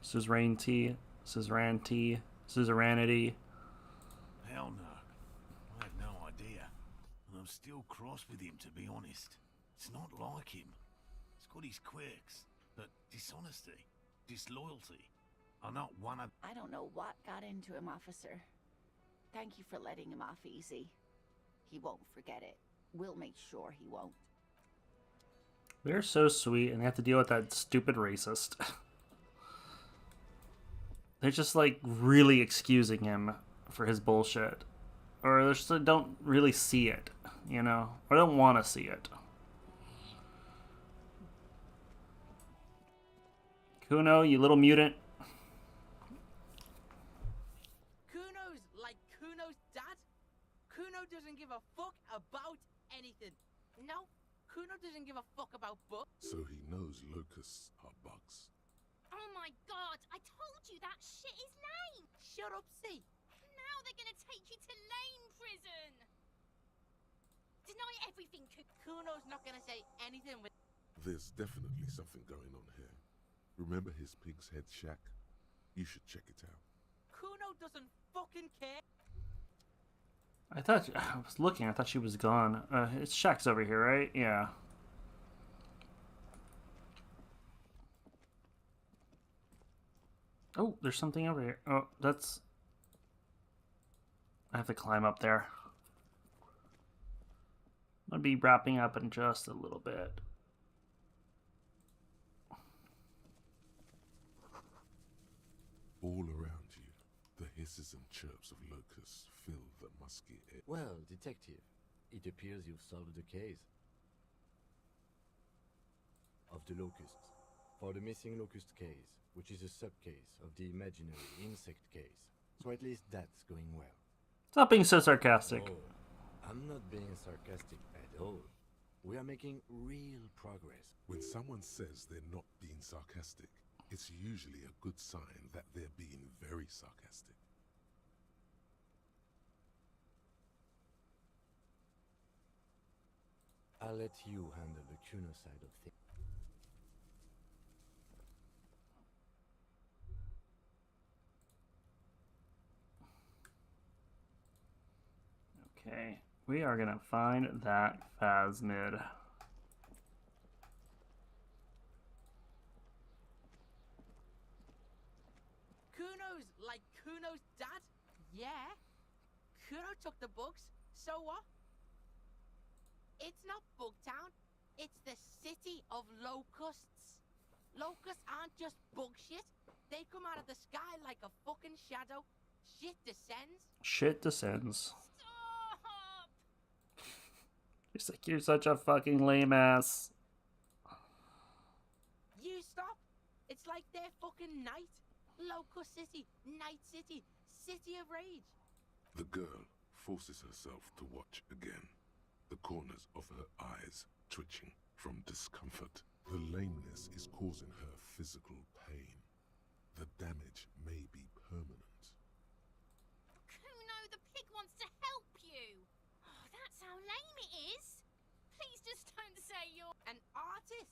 Suzerainty, suzerainty, suzerainty. Hell no. I have no idea. And I'm still cross with him, to be honest. It's not like him. He's got his quirks, but dishonesty, disloyalty are not one of... I don't know what got into him, officer. Thank you for letting him off easy. He won't forget it. We'll make sure he won't. They're so sweet, and they have to deal with that stupid racist. They're just, like, really excusing him for his bullshit. Or they just don't really see it, you know? Or don't want to see it. Kuno, you little mutant. Kuno's like Kuno's dad? Kuno doesn't give a fuck about anything. No, Kuno doesn't give a fuck about books. So he knows locusts are bugs. Oh my god, I told you that shit is lame! Shut up, C. Now they're gonna take you to lame prison! Deny everything, Kuno's not gonna say anything with... There's definitely something going on here. Remember his pig's head shack? You should check it out. Kuno doesn't fucking care. I was looking, I thought she was gone. His shack's over here, right? Yeah. Oh, there's something over here. Oh, that's... I have to climb up there. I'm gonna be wrapping up in just a little bit. All around you, the hisses and chirps of locusts fill the musky air. Well, detective, it appears you've solved the case. Of the locusts. For the missing locust case, which is a sub-case of the imaginary insect case. So at least that's going well. Stop being so sarcastic. Oh, I'm not being sarcastic at all. We are making real progress. When someone says they're not being sarcastic, it's usually a good sign that they're being very sarcastic. I'll let you handle the Kuno side of things. Okay, we are gonna find that phasmid. Kuno's like Kuno's dad? Yeah. Kuno took the bugs, so what? It's not Bugtown, it's the city of locusts. Locusts aren't just bug shit. They come out of the sky like a fucking shadow. Shit descends. Shit descends. Stop! He's like, you're such a fucking lame ass. You stop. It's like they're fucking night. Locust City, Night City, City of Rage. The girl forces herself to watch again, the corners of her eyes twitching from discomfort. The lameness is causing her physical pain. The damage may be permanent. Kuno, the pig wants to help you. Oh, that's how lame it is. Please just don't say you're An artist.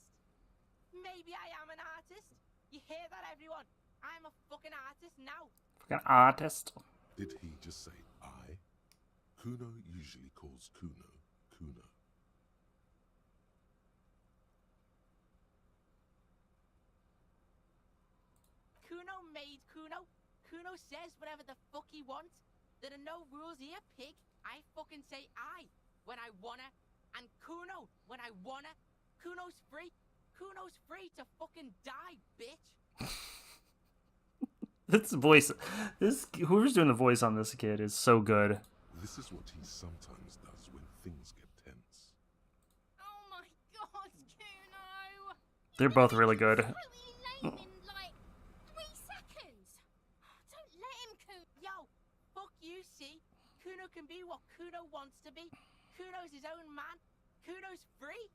Maybe I am an artist. You hear that, everyone? I'm a fucking artist now. Fucking artist. Did he just say I? Kuno usually calls Kuno, Kuno. Kuno made Kuno. Kuno says whatever the fuck he wants. There are no rules here, pig. I fucking say I when I wanna, and Kuno when I wanna. Kuno's free. Kuno's free to fucking die, bitch. This voice, whoever's doing the voice on this kid is so good. This is what he sometimes does when things get tense. Oh my god, Kuno! They're both really good. Totally lame in like 3 seconds. Don't let him, Kuno. Yo, fuck you, see? Kuno can be what Kuno wants to be. Kuno's his own man. Kuno's free.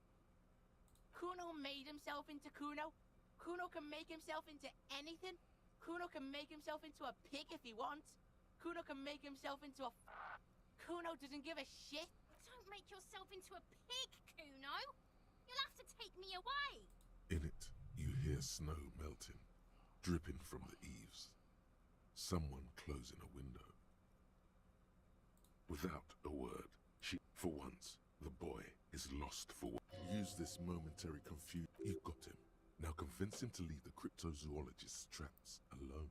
Kuno made himself into Kuno. Kuno can make himself into anything. Kuno can make himself into a pig if he wants. Kuno can make himself into a... Kuno doesn't give a shit. Don't make yourself into a pig, Kuno. You'll have to take me away. In it, you hear snow melting, dripping from the eaves. Someone closing a window. Without a word, for once, the boy is lost for Use this momentary confusion. You got him. Now convince him to leave the cryptozoologist's traps alone.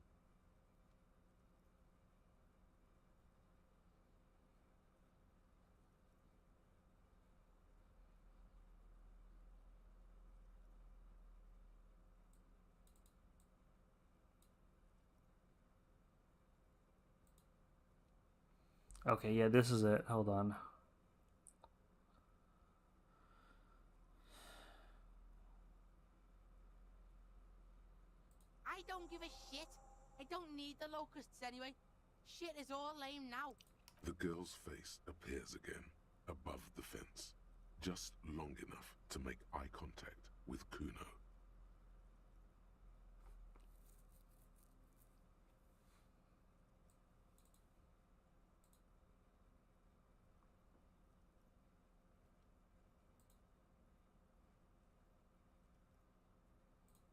Okay, yeah, this is it. Hold on. I don't give a shit. I don't need the locusts anyway. Shit is all lame now. The girl's face appears again, above the fence, just long enough to make eye contact with Kuno.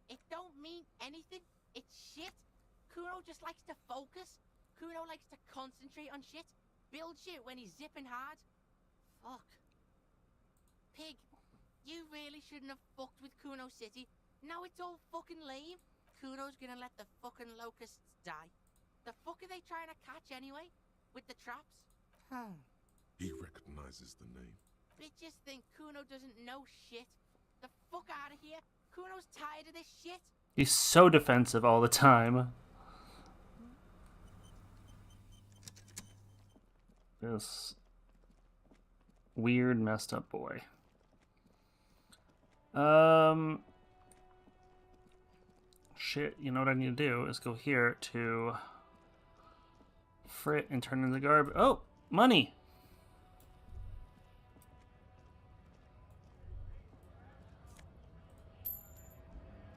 It don't mean anything. It's shit. Kuno just likes to focus. Kuno likes to concentrate on shit. Build shit when he's zipping hard. Fuck. Pig, you really shouldn't have fucked with Kuno City. Now it's all fucking lame. Kuno's gonna let the fucking locusts die. The fuck are they trying to catch anyway? With the traps? He recognizes the name. Bitches think Kuno doesn't know shit. The fuck out of here. Kuno's tired of this shit. He's so defensive all the time. This weird, messed up boy. Shit, you know what I need to do is go here to Frit and turn in the garbage. Oh, money!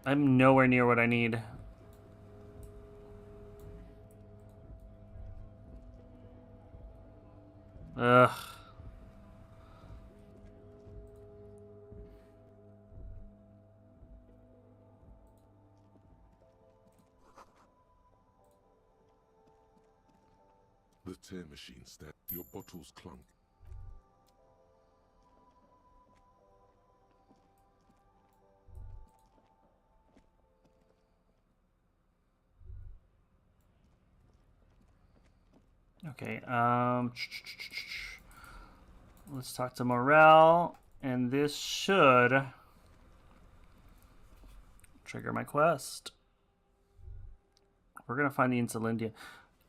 I'm nowhere near what I need. Ugh. tear machine stand. Your bottles clunk. Okay, let's talk to Morel, and this should trigger my quest. We're gonna find the Insulindia.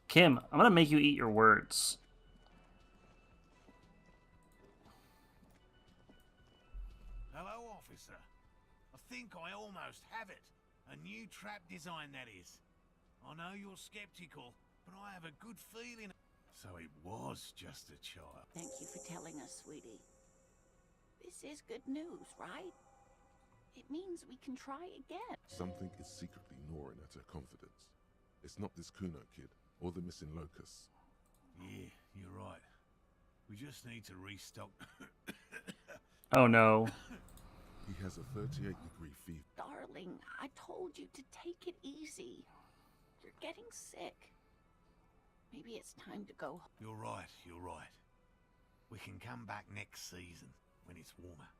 Kim, I'm gonna make you eat your words. Hello, officer. I think I almost have it. A new trap design, that is. I know you're skeptical, but I have a good feeling. So it was just a child. Thank you for telling us, sweetie. This is good news, right? It means we can try again. Something is secretly gnawing at her confidence. It's not this Kuno kid or the missing locusts. Yeah, you're right. We just need to restock. Oh no. He has a 38-degree fever. Darling, I told you to take it easy. You're getting sick. Maybe it's time to go. You're right, you're right. We can come back next season when it's warmer.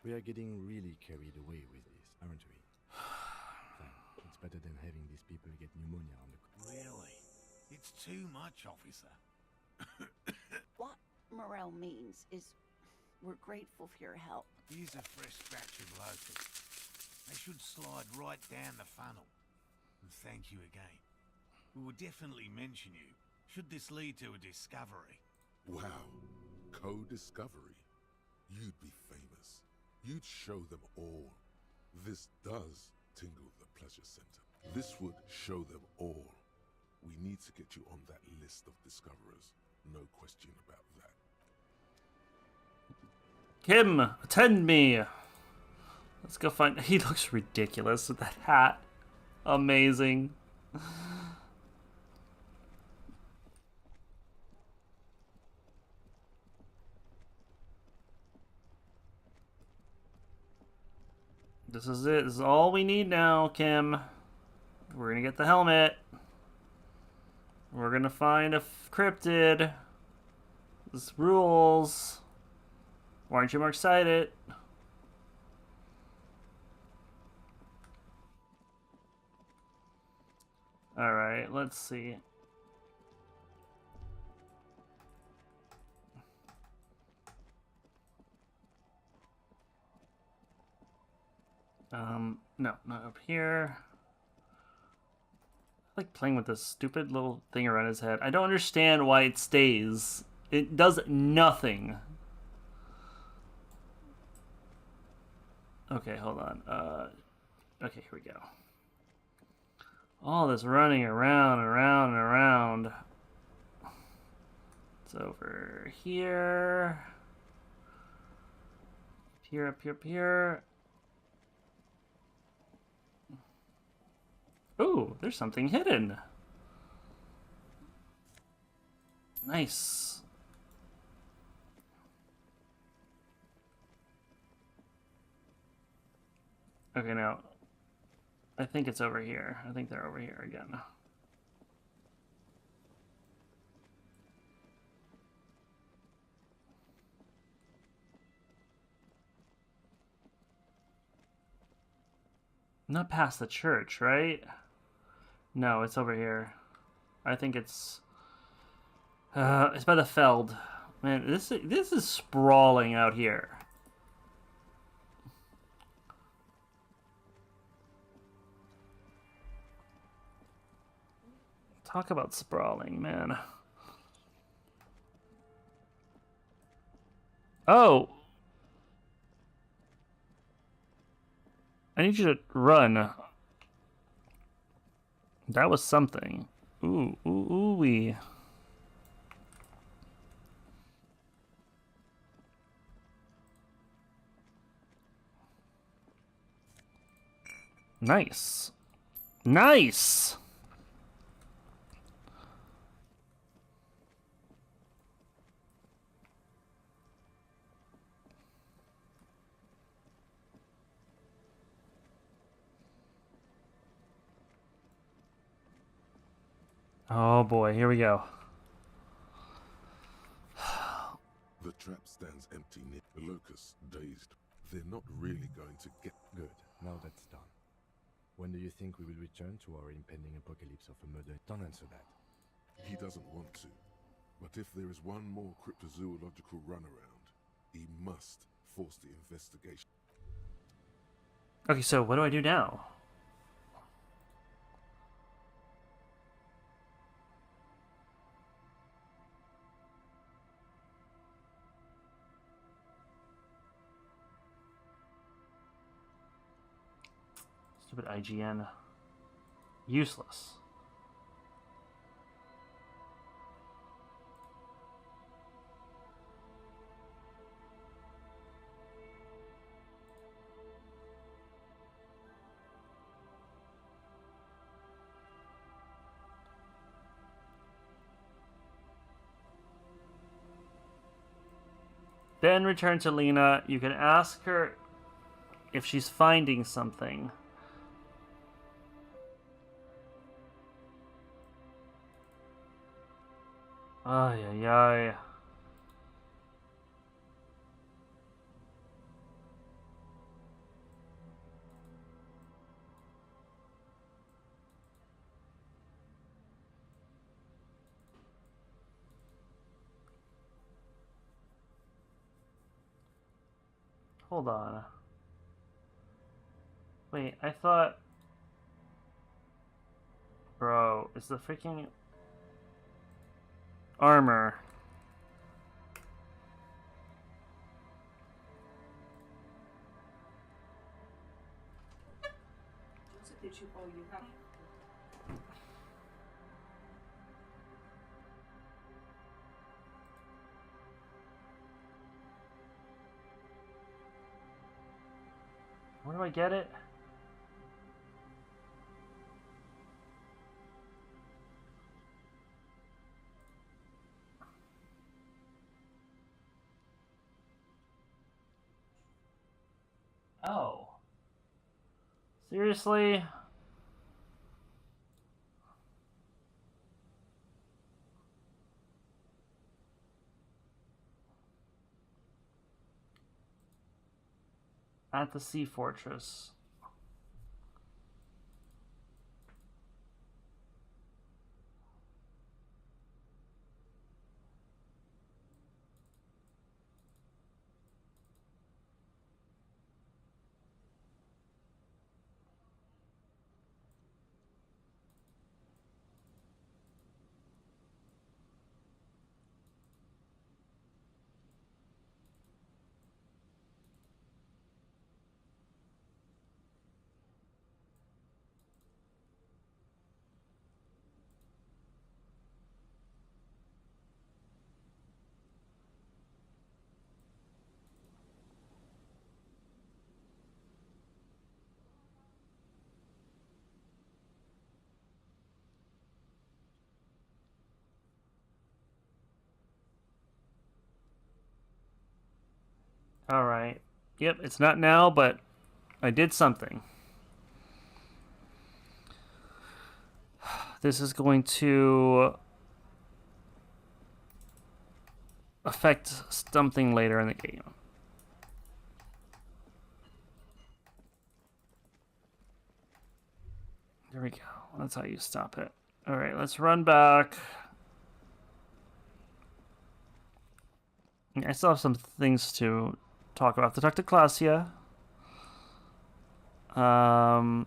We are getting really carried away with this, aren't we? Fine. It's better than having these people get pneumonia on the... Really? It's too much, officer. What Morel means is we're grateful for your help. Here's a fresh batch of locusts. They should slide right down the funnel. And thank you again. We will definitely mention you, should this lead to a discovery. Wow. Co-discovery. You'd be famous. You'd show them all. This does tingle the pleasure center. This would show them all. We need to get you on that list of discoverers. No question about that. Kim, attend me. Let's go find... He looks ridiculous with that hat. Amazing. This is it. This is all we need now, Kim. We're gonna get the helmet. We're gonna find a cryptid. This rules. Why aren't you more excited? Alright, let's see. No, not up here. I like playing with this stupid little thing around his head. I don't understand why it stays. It does nothing. Okay, hold on. Okay, here we go. All this running around and around and around. It's over here. Up here, up here, up here. Ooh, there's something hidden. Nice. Okay, now, I think it's over here. I think they're over here again. Not past the church, right? No, it's over here. I think it's by the Feld. Man, this is sprawling out here. Talk about sprawling, man. Oh! I need you to run. That was something. Ooh, ooh, ooh wee. Nice. Nice! Oh boy, here we go. The trap stands empty near the locusts, dazed. They're not really going to get... Good. Now that's done. When do you think we will return to our impending apocalypse of a murder? Don't answer that. He doesn't want to. But if there is one more cryptozoological runaround, he must force the investigation. Okay, so what do I do now? Stupid IGN. Useless. Then return to Lena. You can ask her if she's finding something. Ay, ay, ay. Hold on. Wait, I thought... Bro, is the freaking... armor... Where do I get it? Oh. Seriously? At the Sea Fortress. Alright. Yep, it's not now, but I did something. This is going to affect something later in the game. There we go. That's how you stop it. Alright, let's run back. I still have some things to talk about. To talk to Klasia. Oh.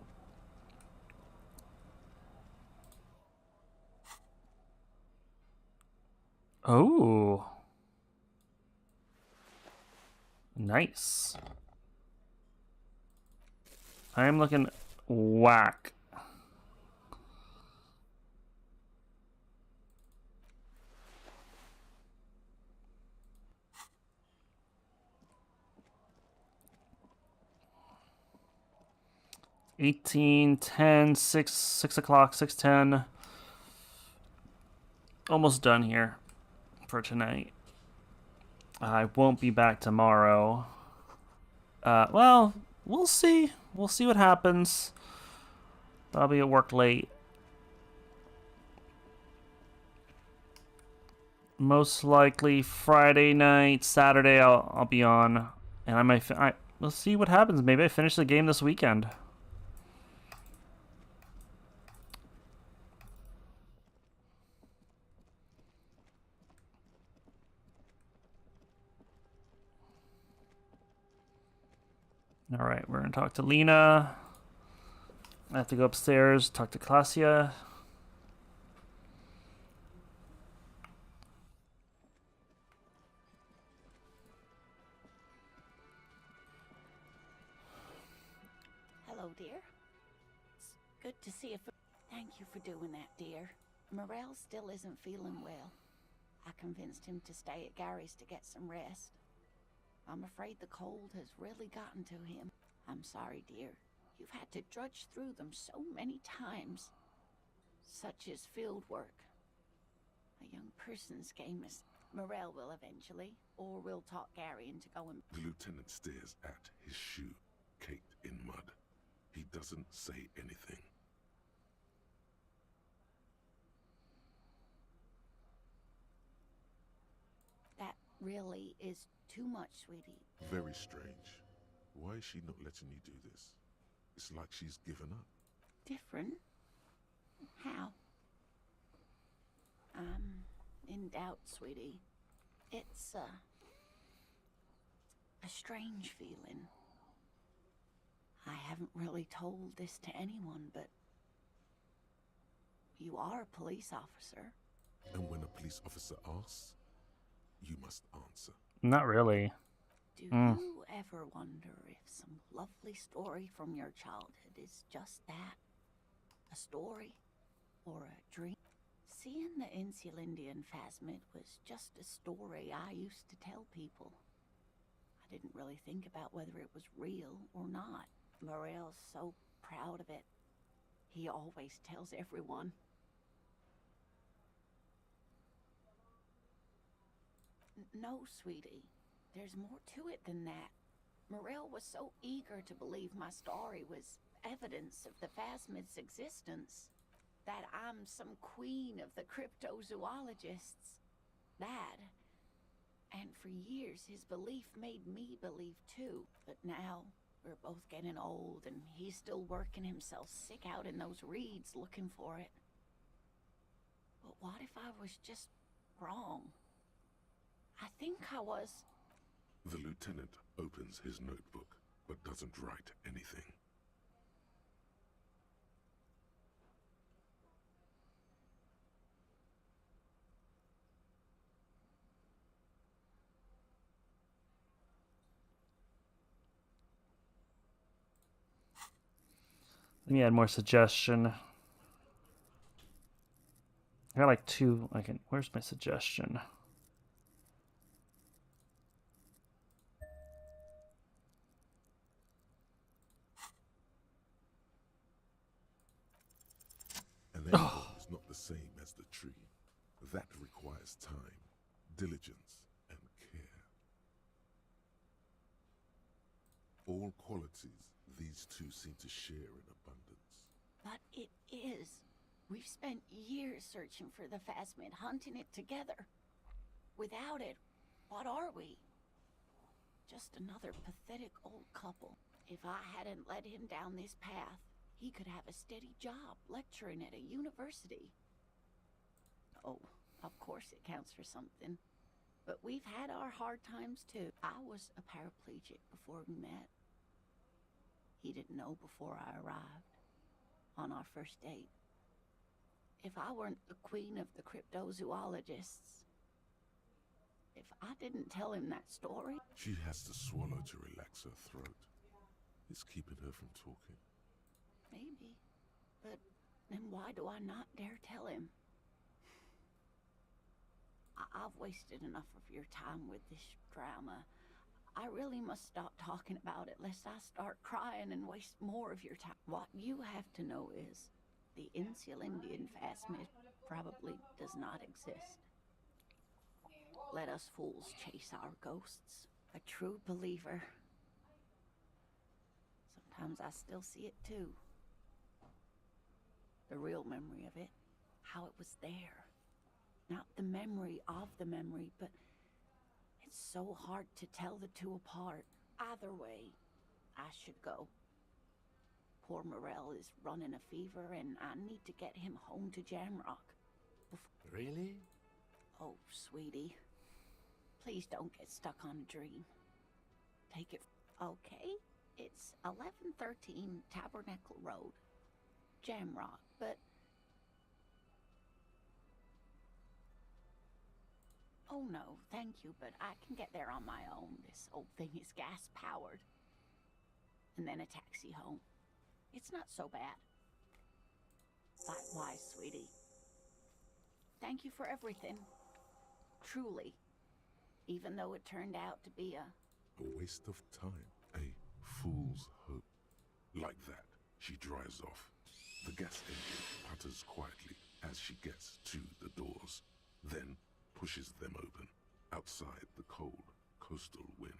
Nice. I'm looking whack. $18, $10, $6 o'clock, $6:10. Almost done here for tonight. I won't be back tomorrow. Well, we'll see. We'll see what happens. Probably at work late. most likely Friday night, Saturday I'll be on, and I might. We'll see what happens. Maybe I finish the game this weekend. All right, we're gonna talk to Lena. I have to go upstairs, talk to Klasia. Hello, dear. It's good to see you. Thank you for doing that, dear. Morel still isn't feeling well. I convinced him to stay at Gary's to get some rest. I'm afraid the cold has really gotten to him. I'm sorry, dear. You've had to drudge through them so many times. Such is field work. A young person's game is... Morel will eventually, or we'll talk Gary into going. The lieutenant stares at his shoe, caked in mud. He doesn't say anything. That really is too much, sweetie. Very strange. Why is she not letting you do this? It's like she's given up. Different? How? I'm in doubt, sweetie. It's a strange feeling. I haven't really told this to anyone, but you are a police officer. And when a police officer asks, you must answer. Not really. Do you ever wonder if some lovely story from your childhood is just that? A story? Or a dream? Seeing the Insulindian phasmid was just a story I used to tell people. I didn't really think about whether it was real or not. Morel's so proud of it. He always tells everyone. No, sweetie. There's more to it than that. Morel was so eager to believe my story was evidence of the phasmid's existence that I'm some queen of the cryptozoologists. That. And for years, his belief made me believe too. But now, we're both getting old, and he's still working himself sick out in those reeds looking for it. But what if I was just wrong? I think I was. The lieutenant opens his notebook, but doesn't write anything. Let me add more suggestion. I got like two. Where's my suggestion? An animal is not the same as the tree. That requires time, diligence, and care. All qualities these two seem to share in abundance. But it is. We've spent years searching for the phasmid, hunting it together. Without it, what are we? Just another pathetic old couple. If I hadn't led him down this path, he could have a steady job lecturing at a university. Oh, of course it counts for something. But we've had our hard times too. I was a paraplegic before we met. He didn't know before I arrived. On our first date. If I weren't the queen of the cryptozoologists, if I didn't tell him that story... She has to swallow to relax her throat. It's keeping her from talking. Maybe. But then why do I not dare tell him? I've wasted enough of your time with this drama. I really must stop talking about it lest I start crying and waste more of your time. What you have to know is the Insulindian phasmid probably does not exist. Let us fools chase our ghosts. A true believer. Sometimes I still see it too. The real memory of it. How it was there. not the memory of the memory, but it's so hard to tell the two apart. Either way, I should go. Poor Morel is running a fever, and I need to get him home to Jamrock. Really? Oh, sweetie. Please don't get stuck on a dream. Take it. Okay, it's 1113 Tabernacle Road, Jamrock, but... Oh no, thank you, but I can get there on my own. This old thing is gas-powered. And then a taxi home. It's not so bad. Likewise, sweetie. Thank you for everything. Truly. Even though it turned out to be A waste of time. A fool's hope. Like that, she drives off. The gas engine putters quietly as she gets to the doors, then pushes them open. Outside, the cold, coastal wind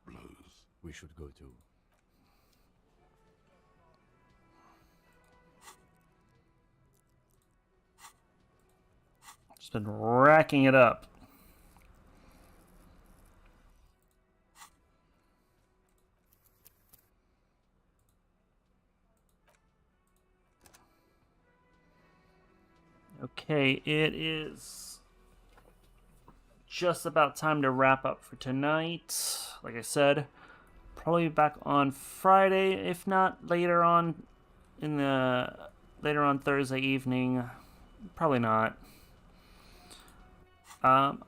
blows. We should go too. Just been racking it up. Okay, it is just about time to wrap up for tonight. Like I said, probably back on Friday, if not later on Thursday evening. Probably not. I'm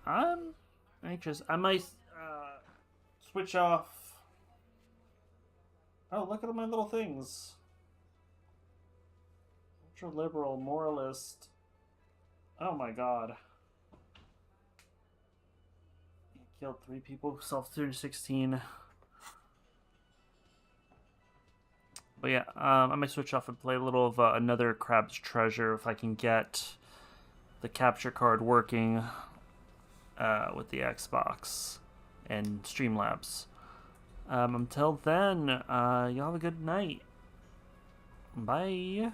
anxious. I might switch off. Oh, look at my little things. Ultra liberal, moralist. Oh my god. He killed 3 people, self-316. But yeah, I might switch off and play a little of another Crab's Treasure if I can get the capture card working with the Xbox and Streamlabs. Until then, y'all have a good night. Bye.